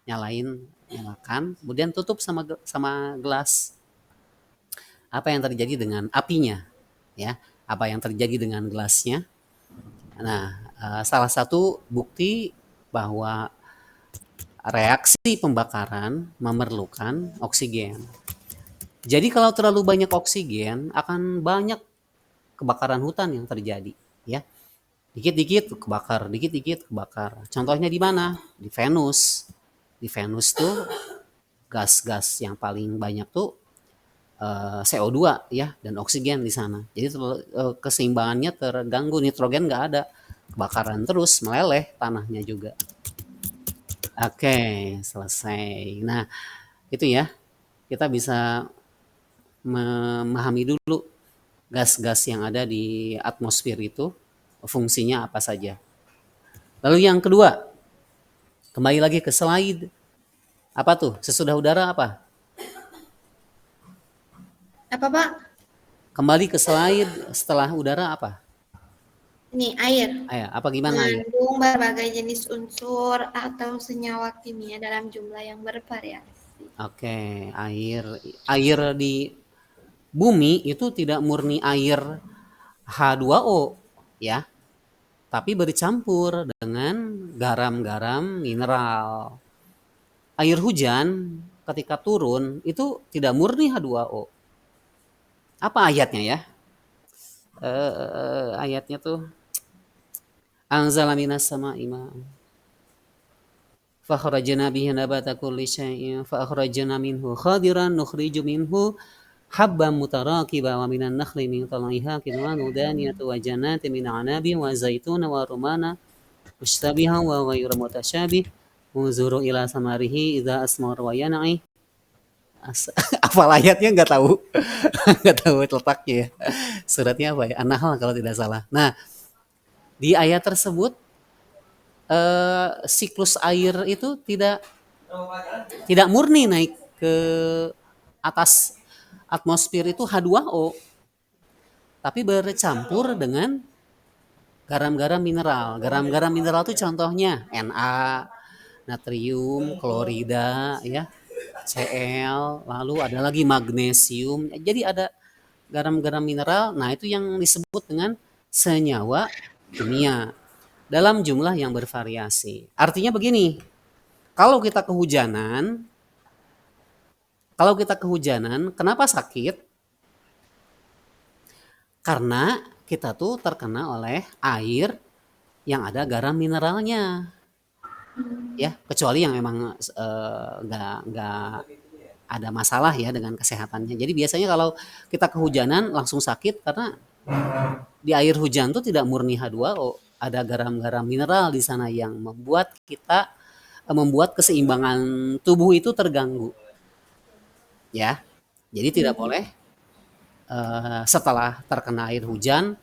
nyalakan, kemudian tutup sama gelas. Apa yang terjadi dengan apinya? Ya, apa yang terjadi dengan gelasnya? Nah, salah satu bukti bahwa reaksi pembakaran memerlukan oksigen. Jadi kalau terlalu banyak oksigen akan banyak kebakaran hutan yang terjadi, ya. Dikit-dikit kebakar, dikit-dikit kebakar. Contohnya di mana? Di Venus. Di Venus tuh gas-gas yang paling banyak tuh CO2 ya dan oksigen di sana. Jadi keseimbangannya terganggu, nitrogen nggak ada, kebakaran terus, meleleh tanahnya juga. Oke, selesai. Nah, itu ya. Kita bisa memahami dulu gas-gas yang ada di atmosfer itu fungsinya apa saja. Lalu yang kedua, kembali lagi ke slide. Apa tuh? Sesudah udara apa? Apa, Pak? Kembali ke slide setelah udara apa? Ini air. Apa gimana air? Mengandung berbagai jenis unsur atau senyawa kimia dalam jumlah yang bervariasi. Oke, air di bumi itu tidak murni air H2O ya, tapi bercampur dengan garam-garam mineral. Air hujan ketika turun itu tidak murni H2O. Apa ayatnya ya? Ayatnya tuh anzala minas sama'i ma'an fakhrajna bihi nabata kulli syai'in fa akhrajna minhu khadiran nukhriju minhu habban mutarakiba wa minan nakhli min tal'iha kinwanu daniyatu wa jannatin min 'anabin wa zaituna wa rumana mushtabihan wa ghayra mutashabih unzuru ila samarihi idza asmar wa yan'i. Hafal ayatnya nggak tahu. Nggak tahu letaknya ya. Suratnya apa ya? An-Nahl kalau tidak salah. Nah, di ayat tersebut siklus air itu tidak murni naik ke atas atmosfer itu H2O, tapi bercampur dengan garam-garam mineral. Garam-garam mineral itu contohnya Na, natrium, klorida, ya, Cl, lalu ada lagi magnesium. Jadi ada garam-garam mineral. Nah, itu yang disebut dengan senyawa kimia dalam jumlah yang bervariasi. Artinya begini, kalau kita kehujanan, kenapa sakit? Karena kita tuh terkena oleh air yang ada garam mineralnya. Ya, kecuali yang memang nggak ada masalah ya dengan kesehatannya. Jadi biasanya kalau kita kehujanan langsung sakit karena di air hujan tuh tidak murni H2O, ada garam-garam mineral di sana yang membuat keseimbangan tubuh itu terganggu. Ya. Jadi tidak boleh setelah terkena air hujan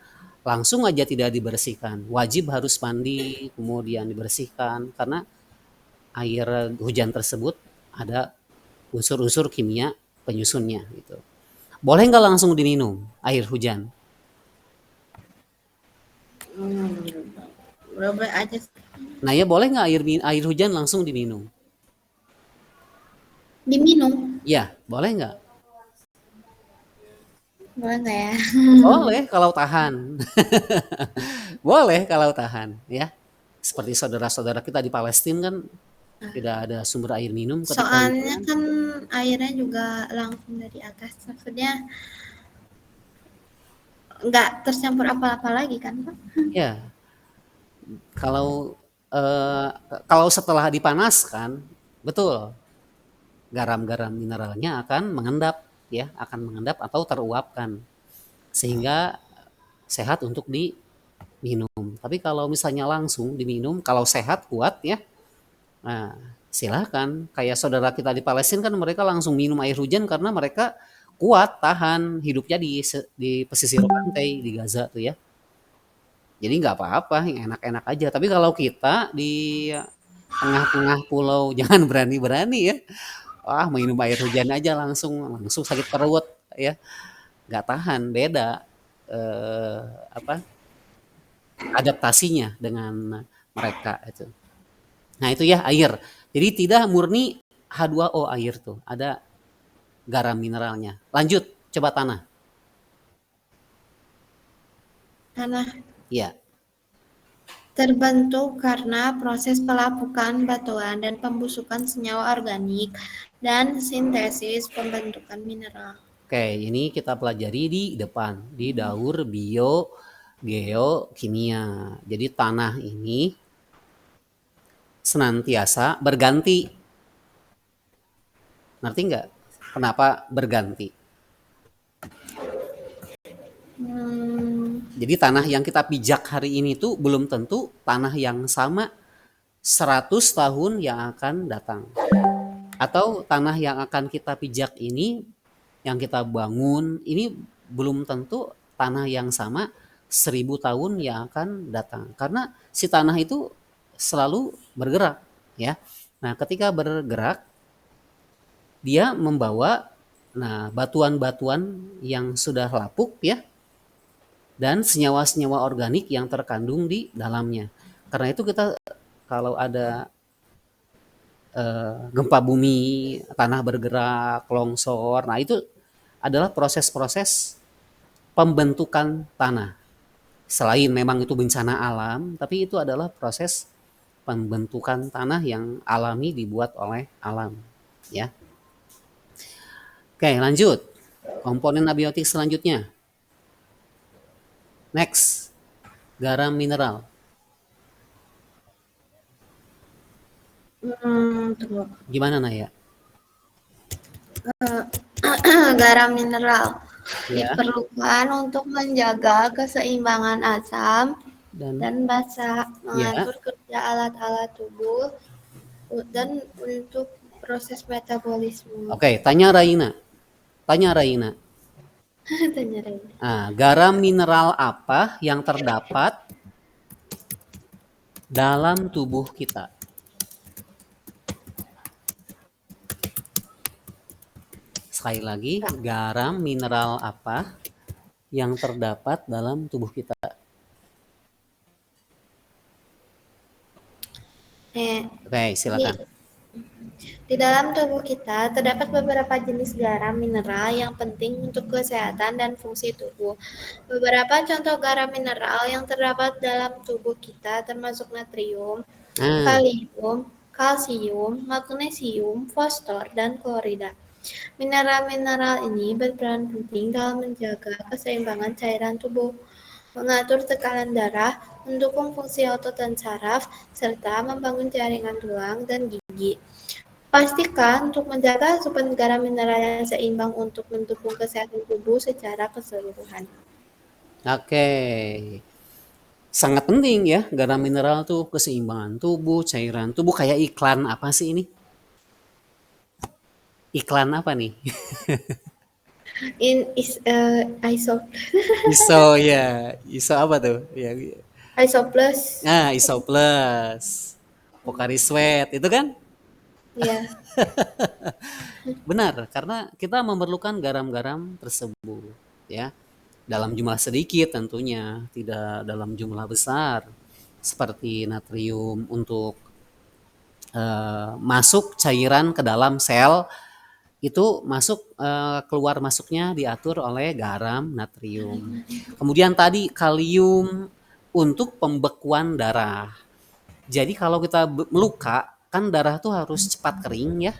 langsung aja tidak dibersihkan. Wajib harus mandi, kemudian dibersihkan karena air hujan tersebut ada unsur-unsur kimia penyusunnya gitu. Boleh nggak langsung diminum air hujan? Boleh aja. Nah ya boleh nggak air hujan langsung diminum? Diminum, Ya boleh nggak? boleh nggak ya? Boleh kalau tahan. Boleh kalau tahan ya. Seperti saudara-saudara kita di Palestina kan tidak ada sumber air minum ketika Soalnya hujan. kan airnya juga langsung dari atas, maksudnya nggak tercampur apa-apa lagi kan, Pak? Ya, kalau kalau setelah dipanaskan, betul, garam-garam mineralnya akan mengendap ya, akan mengendap atau teruapkan sehingga sehat untuk diminum. Tapi kalau misalnya langsung diminum, kalau sehat kuat ya, nah silahkan. Kayak saudara kita di Palestina kan mereka langsung minum air hujan karena mereka kuat tahan hidupnya di pesisir pantai di Gaza tuh ya. Jadi nggak apa-apa, yang enak-enak aja. Tapi kalau kita di tengah-tengah pulau jangan berani-berani ya. Wah, minum air hujan aja langsung langsung sakit perut ya. Nggak tahan, beda eh, apa adaptasinya dengan mereka itu. Nah, itu ya air. Jadi tidak murni H2O air tuh, ada garam mineralnya. Lanjut, coba tanah. Tanah Ya. terbentuk karena proses pelapukan batuan dan pembusukan senyawa organik dan sintesis pembentukan mineral. Oke, ini kita pelajari di depan, di daur bio geokimia. Jadi tanah ini senantiasa berganti. Ngerti nggak? Kenapa berganti? Jadi tanah yang kita pijak hari ini tuh belum tentu tanah yang sama 100 tahun yang akan datang. Atau tanah yang akan kita pijak ini, yang kita bangun, ini belum tentu tanah yang sama 1000 tahun yang akan datang. Karena si tanah itu selalu bergerak, ya. Nah, ketika bergerak, dia membawa batuan-batuan yang sudah lapuk ya dan senyawa-senyawa organik yang terkandung di dalamnya. Karena itu kita kalau ada gempa bumi, tanah bergerak, longsor, nah itu adalah proses-proses pembentukan tanah. Selain memang itu bencana alam, tapi itu adalah proses pembentukan tanah yang alami dibuat oleh alam, ya. Oke, lanjut. Komponen abiotik selanjutnya. Next, garam mineral. Tunggu. Gimana Naya? Garam mineral Ya, diperlukan untuk menjaga keseimbangan asam dan dan basa, ya, mengatur kerja alat-alat tubuh, dan untuk proses metabolisme. oke, tanya Raina. Tanya Raina. Tanya Ray. Garam mineral apa yang terdapat dalam tubuh kita? Sekali lagi, garam mineral apa yang terdapat dalam tubuh kita? Oke, silakan. Di dalam tubuh kita terdapat beberapa jenis garam mineral yang penting untuk kesehatan dan fungsi tubuh. Beberapa contoh garam mineral yang terdapat dalam tubuh kita termasuk natrium, kalium, kalsium, magnesium, fosfor, dan klorida. Mineral-mineral ini berperan penting dalam menjaga keseimbangan cairan tubuh, mengatur tekanan darah, mendukung fungsi otot dan saraf, serta membangun jaringan tulang dan gigi. Pastikan untuk menjaga asupan garam mineral yang seimbang untuk mendukung kesehatan tubuh secara keseluruhan. Oke. Sangat penting ya, garam mineral tuh keseimbangan tubuh, cairan tubuh. Kayak iklan apa sih ini? Iklan apa nih? In is iso ISO ya, ISO apa tuh? Ya, iso plus nah ISO Plus, Pocari Sweat itu kan? ya. Benar, karena kita memerlukan garam-garam tersebut ya. Dalam jumlah sedikit tentunya, tidak dalam jumlah besar. Seperti natrium untuk masuk cairan ke dalam sel itu masuk keluar masuknya diatur oleh garam natrium. Kemudian tadi kalium untuk pembekuan darah. Jadi kalau kita meluka kan darah tuh harus cepat kering ya.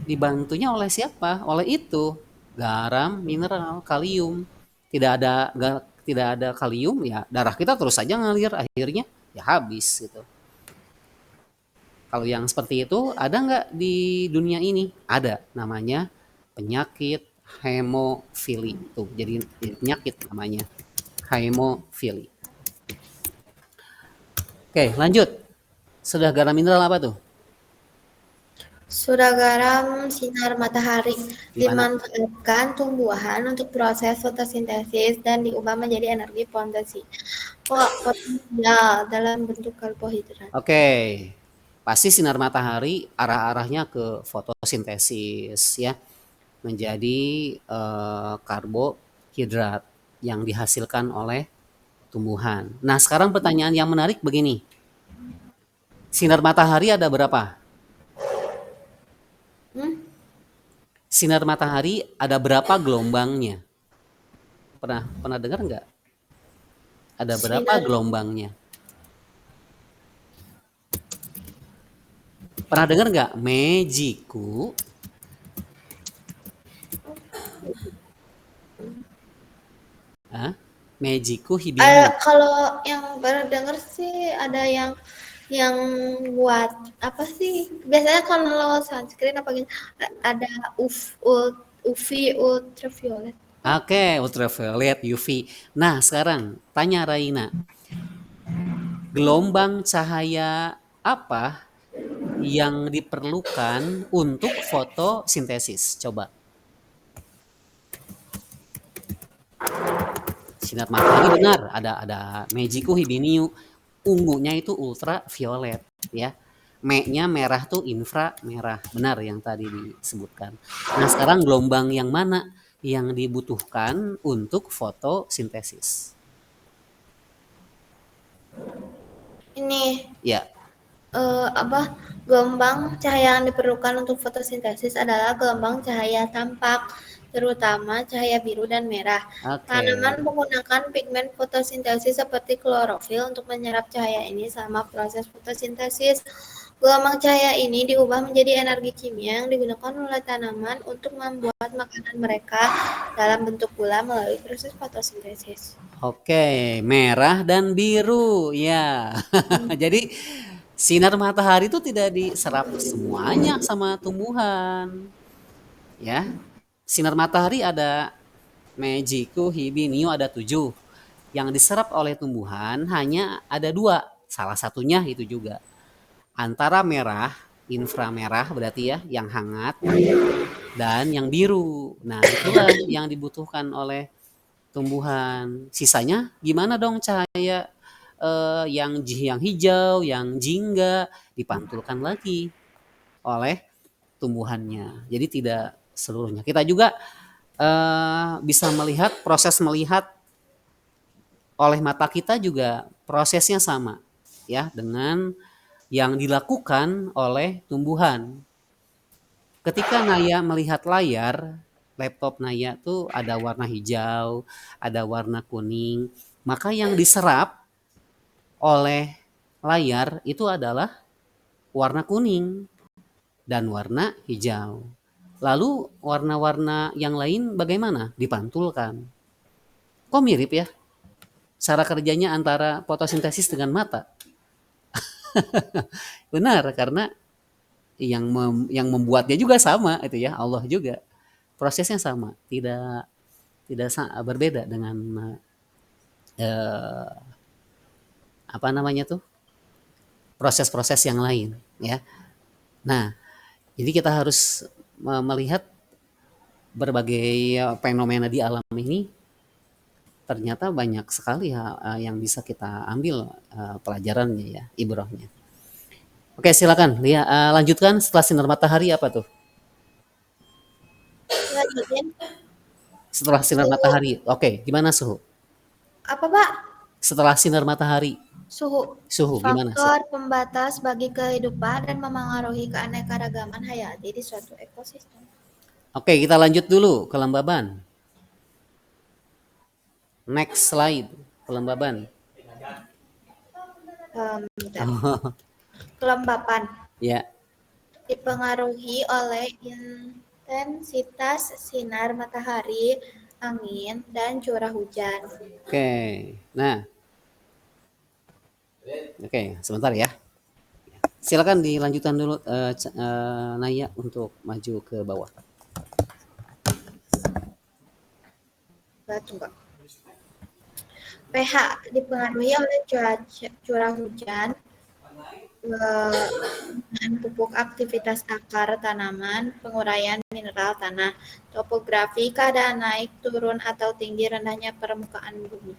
Dibantunya oleh siapa? Oleh itu garam mineral kalium. Tidak ada kalium ya darah kita terus saja ngalir akhirnya ya habis gitu. Kalau yang seperti itu ada nggak di dunia ini? Ada, namanya penyakit hemofili. Tuh, jadi penyakit namanya hemofili. Oke, lanjut. Sudah garam mineral apa tuh? Sudah garam sinar matahari Gimana? dimanfaatkan tumbuhan untuk proses fotosintesis dan diubah menjadi energi potensial dalam bentuk karbohidrat. Oke, pasti sinar matahari arah-arahnya ke fotosintesis ya, menjadi karbohidrat yang dihasilkan oleh tumbuhan. Nah, sekarang pertanyaan yang menarik begini. Sinar matahari ada berapa? Hmm? Sinar matahari ada berapa gelombangnya? Pernah pernah dengar nggak? Ada berapa Sinar gelombangnya? Pernah dengar nggak? Mejiku. Hah? Mejiku hibinu. kalau yang baru denger sih ada yang buat apa sih? Biasanya kalau sunscreen apa gitu ada UV ultraviolet. Oke, ultraviolet UV. Nah, sekarang tanya Raina, gelombang cahaya apa yang diperlukan untuk fotosintesis? Coba. Sinar matahari benar, ada Mejiku hibiniu. Ungunya itu ultraviolet ya. Me-nya merah tuh infra merah. Benar yang tadi disebutkan. Nah, sekarang gelombang yang mana yang dibutuhkan untuk fotosintesis? Ini Ya, apa gelombang cahaya yang diperlukan untuk fotosintesis adalah gelombang cahaya tampak, terutama cahaya biru dan merah. oke. Tanaman menggunakan pigmen fotosintesis seperti klorofil untuk menyerap cahaya ini selama proses fotosintesis. Gelombang cahaya ini diubah menjadi energi kimia yang digunakan oleh tanaman untuk membuat makanan mereka dalam bentuk gula melalui proses fotosintesis. Oke, merah dan biru. Ya. Jadi sinar matahari itu tidak diserap semuanya sama tumbuhan. Ya. Sinar matahari ada Mejiku, Hibiniu ada 7. Yang diserap oleh tumbuhan hanya ada 2. Salah satunya itu juga. Antara merah, inframerah berarti ya, yang hangat, dan yang biru. Nah, itulah yang dibutuhkan oleh tumbuhan. Sisanya gimana dong cahaya yang hijau, yang jingga dipantulkan lagi oleh tumbuhannya. Jadi tidak seluruhnya. Kita juga bisa melihat proses melihat oleh mata kita juga prosesnya sama ya dengan yang dilakukan oleh tumbuhan. Ketika Naya melihat layar, laptop Naya tuh ada warna hijau, ada warna kuning, maka yang diserap oleh layar itu adalah warna kuning dan warna hijau. Lalu warna-warna yang lain bagaimana? Dipantulkan. Kok mirip ya? Cara kerjanya antara fotosintesis dengan mata. Benar, karena yang membuatnya juga sama itu ya, Allah juga. Prosesnya sama, tidak tidak berbeda dengan eh, apa namanya tuh? Proses-proses yang lain ya. Nah, jadi kita harus melihat berbagai fenomena di alam ini ternyata banyak sekali yang bisa kita ambil pelajarannya ya, ibrahnya. Oke, silakan Lia, lanjutkan setelah sinar matahari apa tuh? Lanjutin. Setelah sinar Suhu. matahari. Oke, gimana suhu? Apa, Pak? Setelah sinar matahari, Suhu. suhu gimana? Faktor pembatas bagi kehidupan dan memengaruhi keanekaragaman hayati di suatu ekosistem. Oke, kita lanjut dulu kelembaban. Next slide, kelembaban. Bentar. Oh, Kelembapan ya, dipengaruhi oleh intensitas sinar matahari, angin, dan curah hujan. oke. Nah, oke, sebentar ya. Silakan dilanjutkan dulu Naya untuk maju ke bawah. Tunggu. pH dipengaruhi oleh curah hujan, penggunaan pupuk, aktivitas akar tanaman, penguraian mineral tanah, topografi, keadaan naik, turun atau tinggi rendahnya permukaan bumi.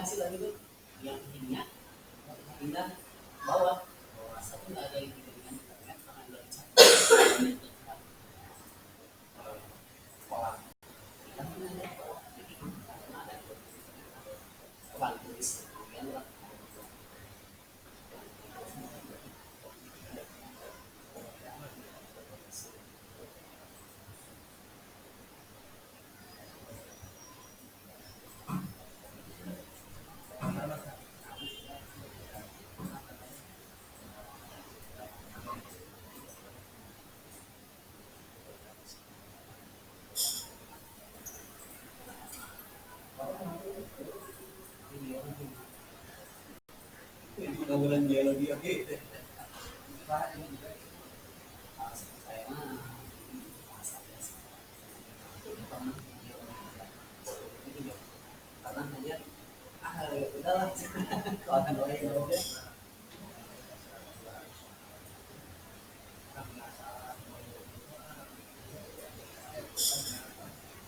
aplikasi lagi tuh yang ininya pindah bawah satu nggak ada yang tidak dengan internet karena nggak bisa sekolah kita pun ada jadi karena ada orang tulis kemudian lah mudah-mudahan geologi oke saya mah karena hanya ya udahlah kalau akan doain ya udah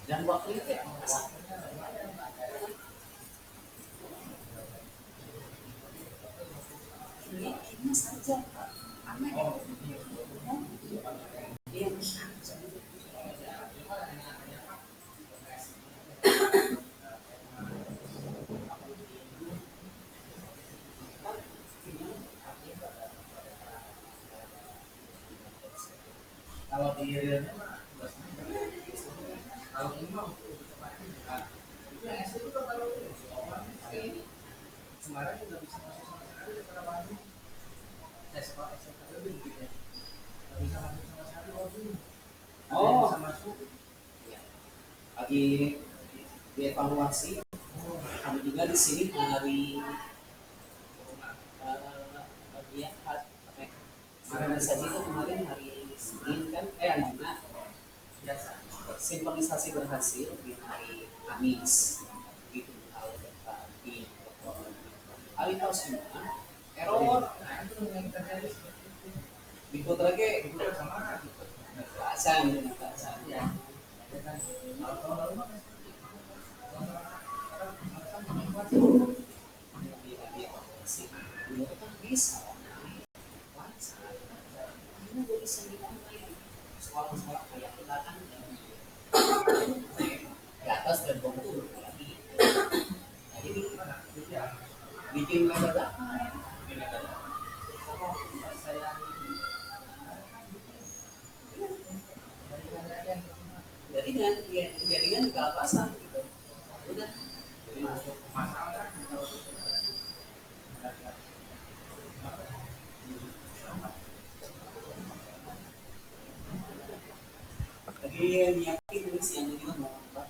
dan waktu itu ya ini saja aneh dia kalau di kalau ini mah itu yang SD itu kalau hari ini kemarin udah bisa masuk sama sekali daripada Bandung saya sekolah SMP dulu gitu ya nggak bisa masuk sama sekali bisa masuk ya. Lagi dievaluasi kami juga di sini hari ya organisasi itu kemarin hari Senin kan mana biasa sinkronisasi berhasil di hari Kamis gitu kalau di hari tahu semua error itu yang terjadi diputar lagi diputar sama perasaan ya bisa sekolah-sekolah kayak kita kan di atas dan bawah itu lagi jadi bikin metode jaringan kalau pasang gitu udah masuk masalah jadi nyiapin tulis yang ini mau buat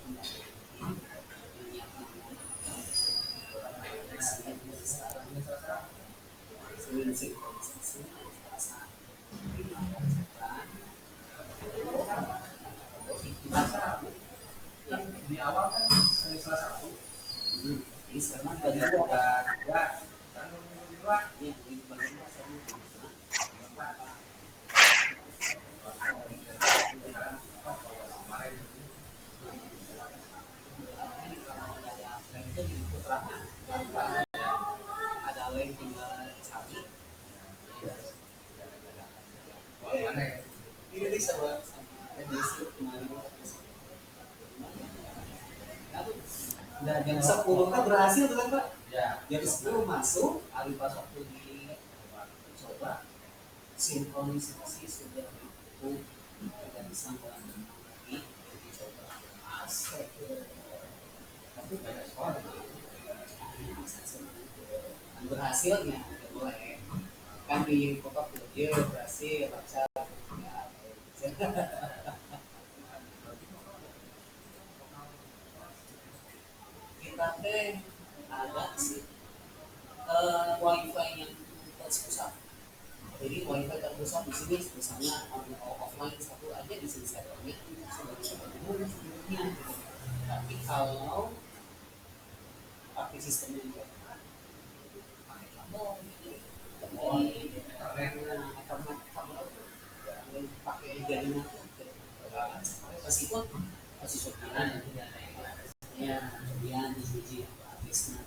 di awal kan salah satu ini sekarang bagi dua kan dua ya di bagian ada lain tinggal cari ini bisa buat edisi kemarin dan jam 10 kan berhasil tuh kan Pak ya jam 10 masuk hari pas waktu coba sinkronisasi sudah itu tidak bisa melanjutkan lagi dicoba aset tapi banyak sekolah berhasilnya ya boleh kan di foto video berhasil baca kita teh ada sih wifi yang terpusat jadi wifi terpusat di sini misalnya offline satu aja di sini servernya sudah umumnya tapi kalau pakai sistem yang pakai kabel pakai jaringan meskipun masih sopiran ya kemudian biji habisnya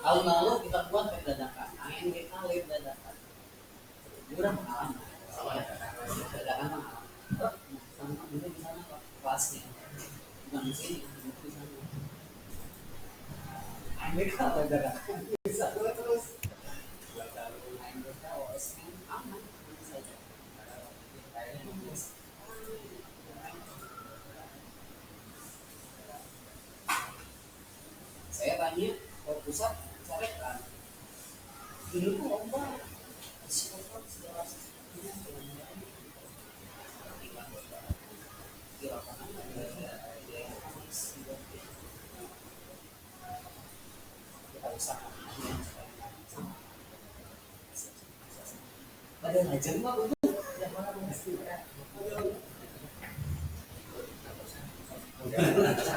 Tahun lalu kita buat dadakan, angin kita lihat dadakan, murah mahal, dadakan mahal. Sama juga di sana kelasnya, bukan di sini, di sana. Angin kita lihat dadakan, bisa terus. Angin kita OSM aman saja. Saya tanya ke pusat, carekan. Ini tuh lomba, siapa segala kita usaha. Ada ngajar mah betul.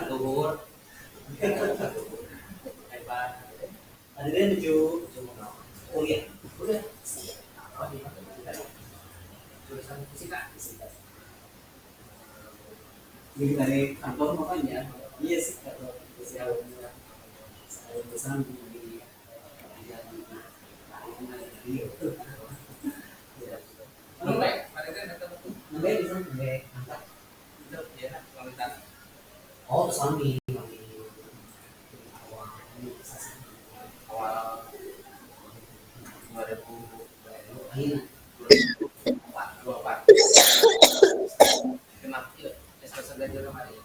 Luhur. Hebat. Ada dia menuju kuliah. Kuliah. Jurusan fisika. Jadi dari kantor makanya, iya sih kalau saya pesan di Nembek, pada kan datang nembek di sana nembek angkat. Itu ya, kualitas. Oh, suami awal awal 2024. Kenapa itu? Espresso belajar kemarin.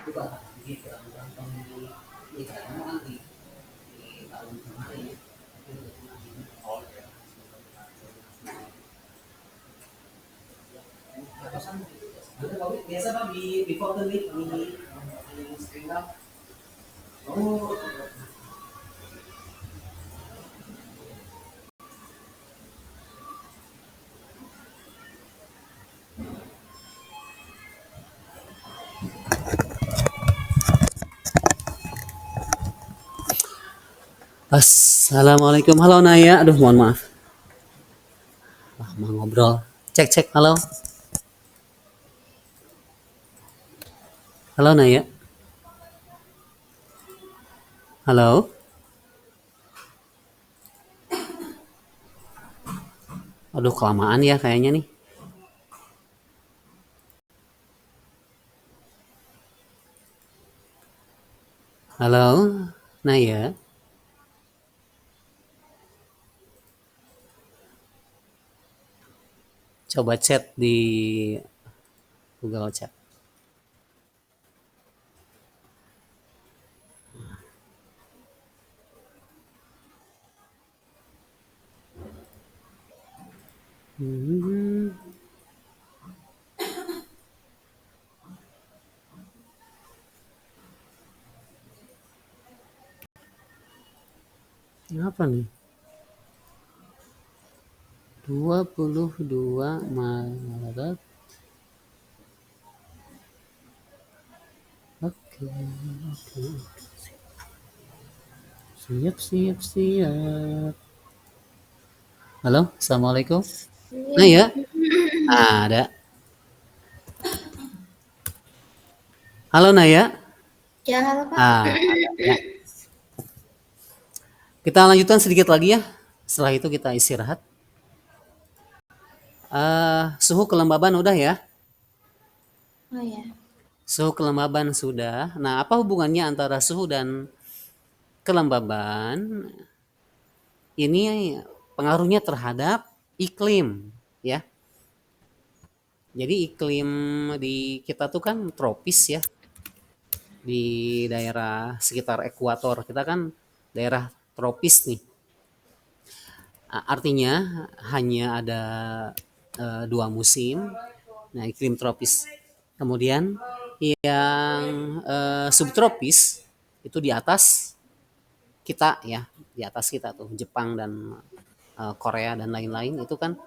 Itu bakal gitu, gampang di nanti di tahun kemarin. Oh, ya. Biasa Pak di before the meet di screen up. Oh, Assalamualaikum, halo Naya, aduh mohon maaf, lama ngobrol, cek, halo, halo Naya, halo, aduh kelamaan ya kayaknya nih, halo Naya, coba chat di Google Chat. Apa nih? 22 Maret. Oke. Siap. Halo, assalamualaikum. Naya, ada. Halo Naya. Ya, halo Pak. Ya. Kita lanjutkan sedikit lagi ya. Setelah itu kita istirahat. Suhu kelembaban udah ya? Oh ya. Suhu kelembaban sudah. Nah, apa hubungannya antara suhu dan kelembaban? Ini pengaruhnya terhadap iklim, ya. Jadi iklim di kita tuh kan tropis ya. Di daerah sekitar ekuator kita kan daerah tropis nih. Artinya hanya ada 2 musim. Nah, iklim tropis. Kemudian yang subtropis itu di atas kita ya, di atas kita tuh Jepang dan Korea dan lain-lain itu kan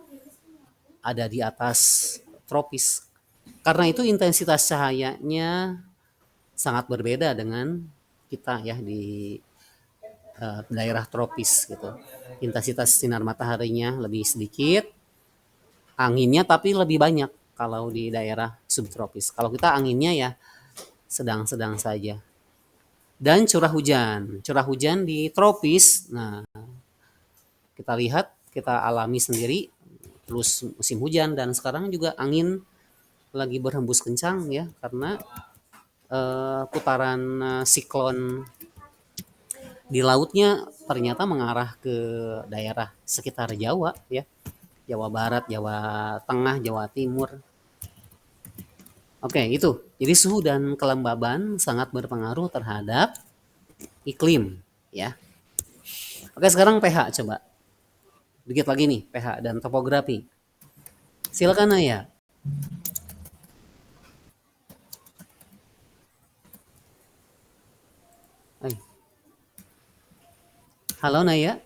ada di atas tropis. Karena itu intensitas cahayanya sangat berbeda dengan kita ya di daerah tropis gitu. Intensitas sinar mataharinya lebih sedikit, anginnya tapi lebih banyak kalau di daerah subtropis. Kalau kita anginnya ya sedang-sedang saja. Dan curah hujan di tropis. Nah, kita lihat, kita alami sendiri terus musim hujan dan sekarang juga angin lagi berhembus kencang ya karena putaran siklon di lautnya ternyata mengarah ke daerah sekitar Jawa ya. Jawa Barat, Jawa Tengah, Jawa Timur. Oke, itu. Jadi suhu dan kelembaban sangat berpengaruh terhadap iklim ya. Oke, sekarang pH coba. Dikit lagi nih, pH dan topografi. Silakan Naya. Halo Naya.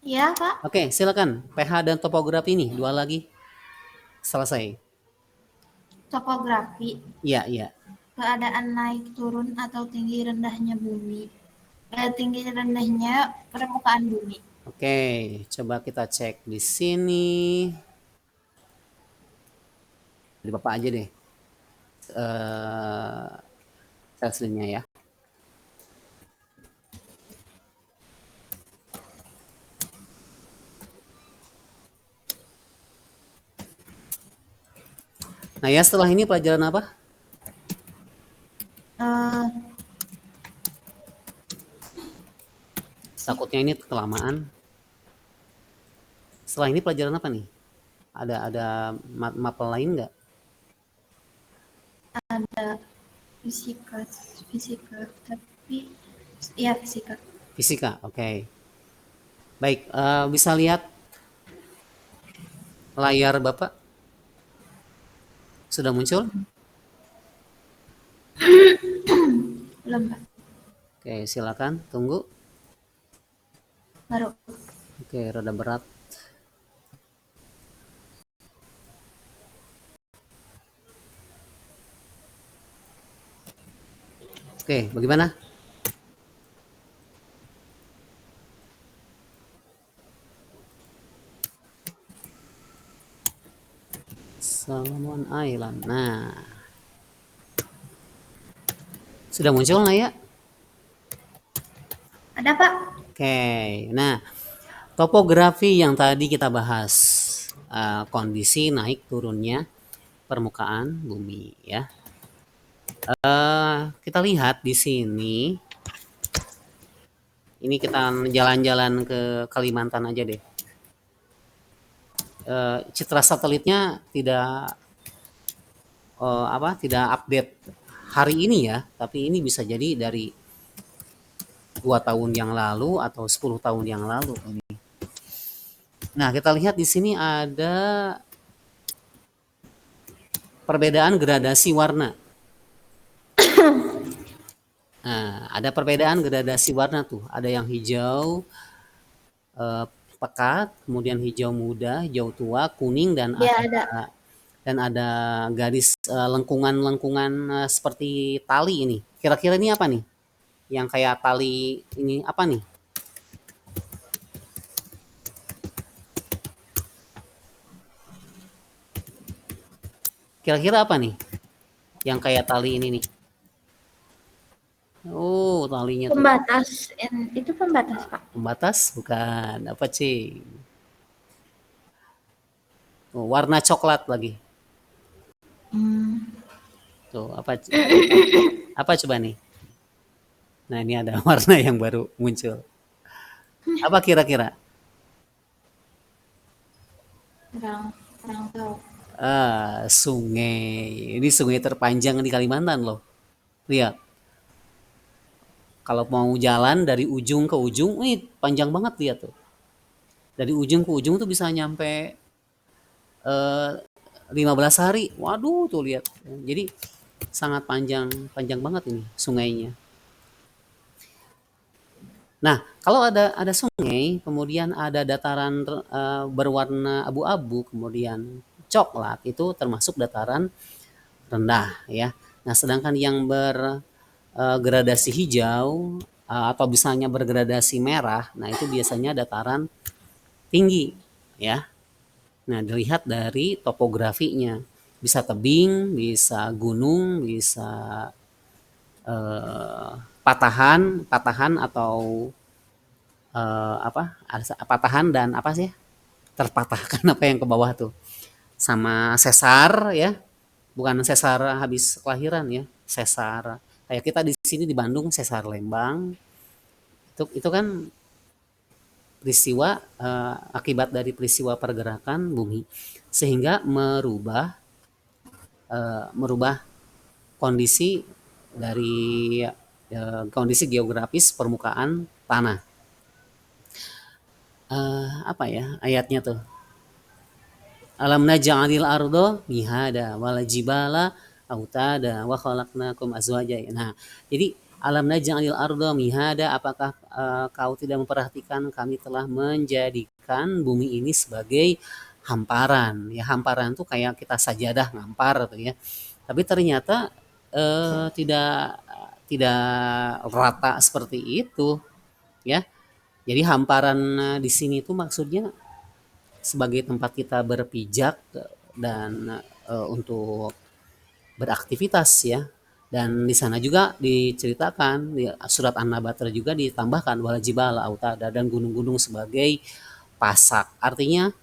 Ya, Kak. Oke, silakan. pH dan topografi nih, dua lagi. Selesai. Topografi, Iya, iya. keadaan naik turun atau tinggi rendahnya bumi. Tinggi rendahnya permukaan bumi. Oke, coba kita cek di sini. Di Bapak aja deh. Hasilnya ya. Nah ya setelah ini pelajaran apa? Eh, Takutnya ini kelamaan. Setelah ini pelajaran apa nih? Ada mapel lain nggak? ada fisika, tapi ya fisika. Fisika, oke. Baik, bisa lihat layar Bapak? Sudah muncul? Belum, Kak. Oke, silakan tunggu. Baru. Oke, rada berat. Oke, bagaimana? Solomon Island. Nah, sudah muncul nggak ya? Ada, Pak. Oke, nah topografi yang tadi kita bahas, kondisi naik turunnya permukaan bumi ya. Kita lihat di sini. Ini kita jalan-jalan ke Kalimantan aja deh. Citra satelitnya tidak update hari ini ya, tapi ini bisa jadi dari 2 tahun yang lalu atau 10 tahun yang lalu ini. Nah, kita lihat di sini ada perbedaan gradasi warna. Nah, ada perbedaan gradasi warna tuh. Ada yang hijau pekat, kemudian hijau muda, hijau tua, kuning dan Ya, ada. ada garis lengkungan-lengkungan seperti tali ini. Kira-kira ini apa nih? Yang kayak tali ini apa nih? Kira-kira apa nih? Yang kayak tali ini nih. Oh, talinya tuh. Pembatas. Itu pembatas, Pak. Pembatas? Bukan. Apa sih? Oh, warna coklat lagi. Tuh, apa coba nih? Nah, ini ada warna yang baru muncul. Apa kira-kira? Kurang tahu. Sungai. Ini sungai terpanjang di Kalimantan loh. Lihat. Kalau mau jalan dari ujung ke ujung, ini panjang banget lihat tuh. Dari ujung ke ujung tuh bisa nyampe 15 hari. Waduh, tuh lihat. Jadi sangat panjang, panjang banget ini sungainya. Nah, kalau ada sungai, kemudian ada dataran berwarna abu-abu, kemudian coklat, itu termasuk dataran rendah ya. Nah, sedangkan yang bergradasi hijau atau misalnya bergradasi merah, nah itu biasanya dataran tinggi ya. Nah, dilihat dari topografinya. Bisa tebing, bisa gunung, bisa patahan, patahan atau apa? Patahan dan apa sih? Terpatahkan apa yang ke bawah tuh. Sama sesar ya. Bukan sesar habis kelahiran ya, sesar kayak kita di sini di Bandung sesar Lembang. Itu kan peristiwa akibat dari peristiwa pergerakan bumi sehingga merubah kondisi dari kondisi geografis permukaan tanah. Apa ya ayatnya tuh? Alam naj'alil ardo mihada wal jibala autada wa khalaqnakum azwaja. Nah, jadi alam naj'alil ardo mihada, apakah kau tidak memperhatikan kami telah menjadikan bumi ini sebagai hamparan. Ya, hamparan tuh kayak kita sajadah ngampar tuh ya. Tapi ternyata tidak tidak rata seperti itu ya. Jadi hamparan di sini tuh maksudnya sebagai tempat kita berpijak dan untuk beraktivitas ya. Dan di sana juga diceritakan di surat An-Nabata juga ditambahkan wal jibala autada, dan gunung-gunung sebagai pasak. Artinya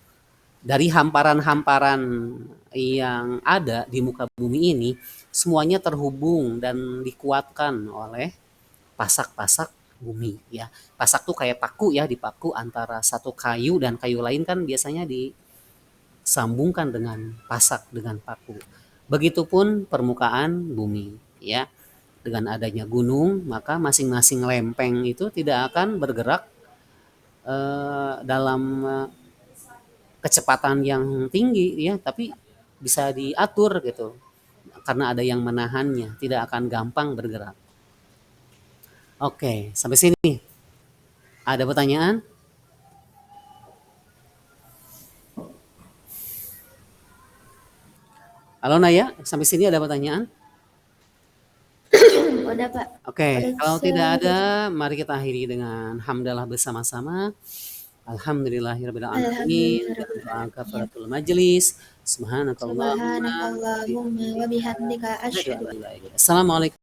dari hamparan-hamparan yang ada di muka bumi ini semuanya terhubung dan dikuatkan oleh pasak-pasak bumi ya. Pasak tuh kayak paku ya, dipaku antara satu kayu dan kayu lain kan biasanya disambungkan dengan pasak dengan paku. Begitupun permukaan bumi ya. Dengan adanya gunung, maka masing-masing lempeng itu tidak akan bergerak dalam kecepatan yang tinggi ya, tapi bisa diatur gitu. Karena ada yang menahannya, tidak akan gampang bergerak. Oke, sampai sini. Ada pertanyaan? Halo Naya, sampai sini ada pertanyaan? Udah Pak. Oke, Udah kalau tidak segitu. ada, mari kita akhiri dengan hamdalah bersama-sama. Alhamdulillahirabbil alamin. Alhamdulillahirobbilalamin. Kafaratul majlis. Subhanakallahumma Subhanakallahumma wa bihamdika asyhadu Assalamualaikum.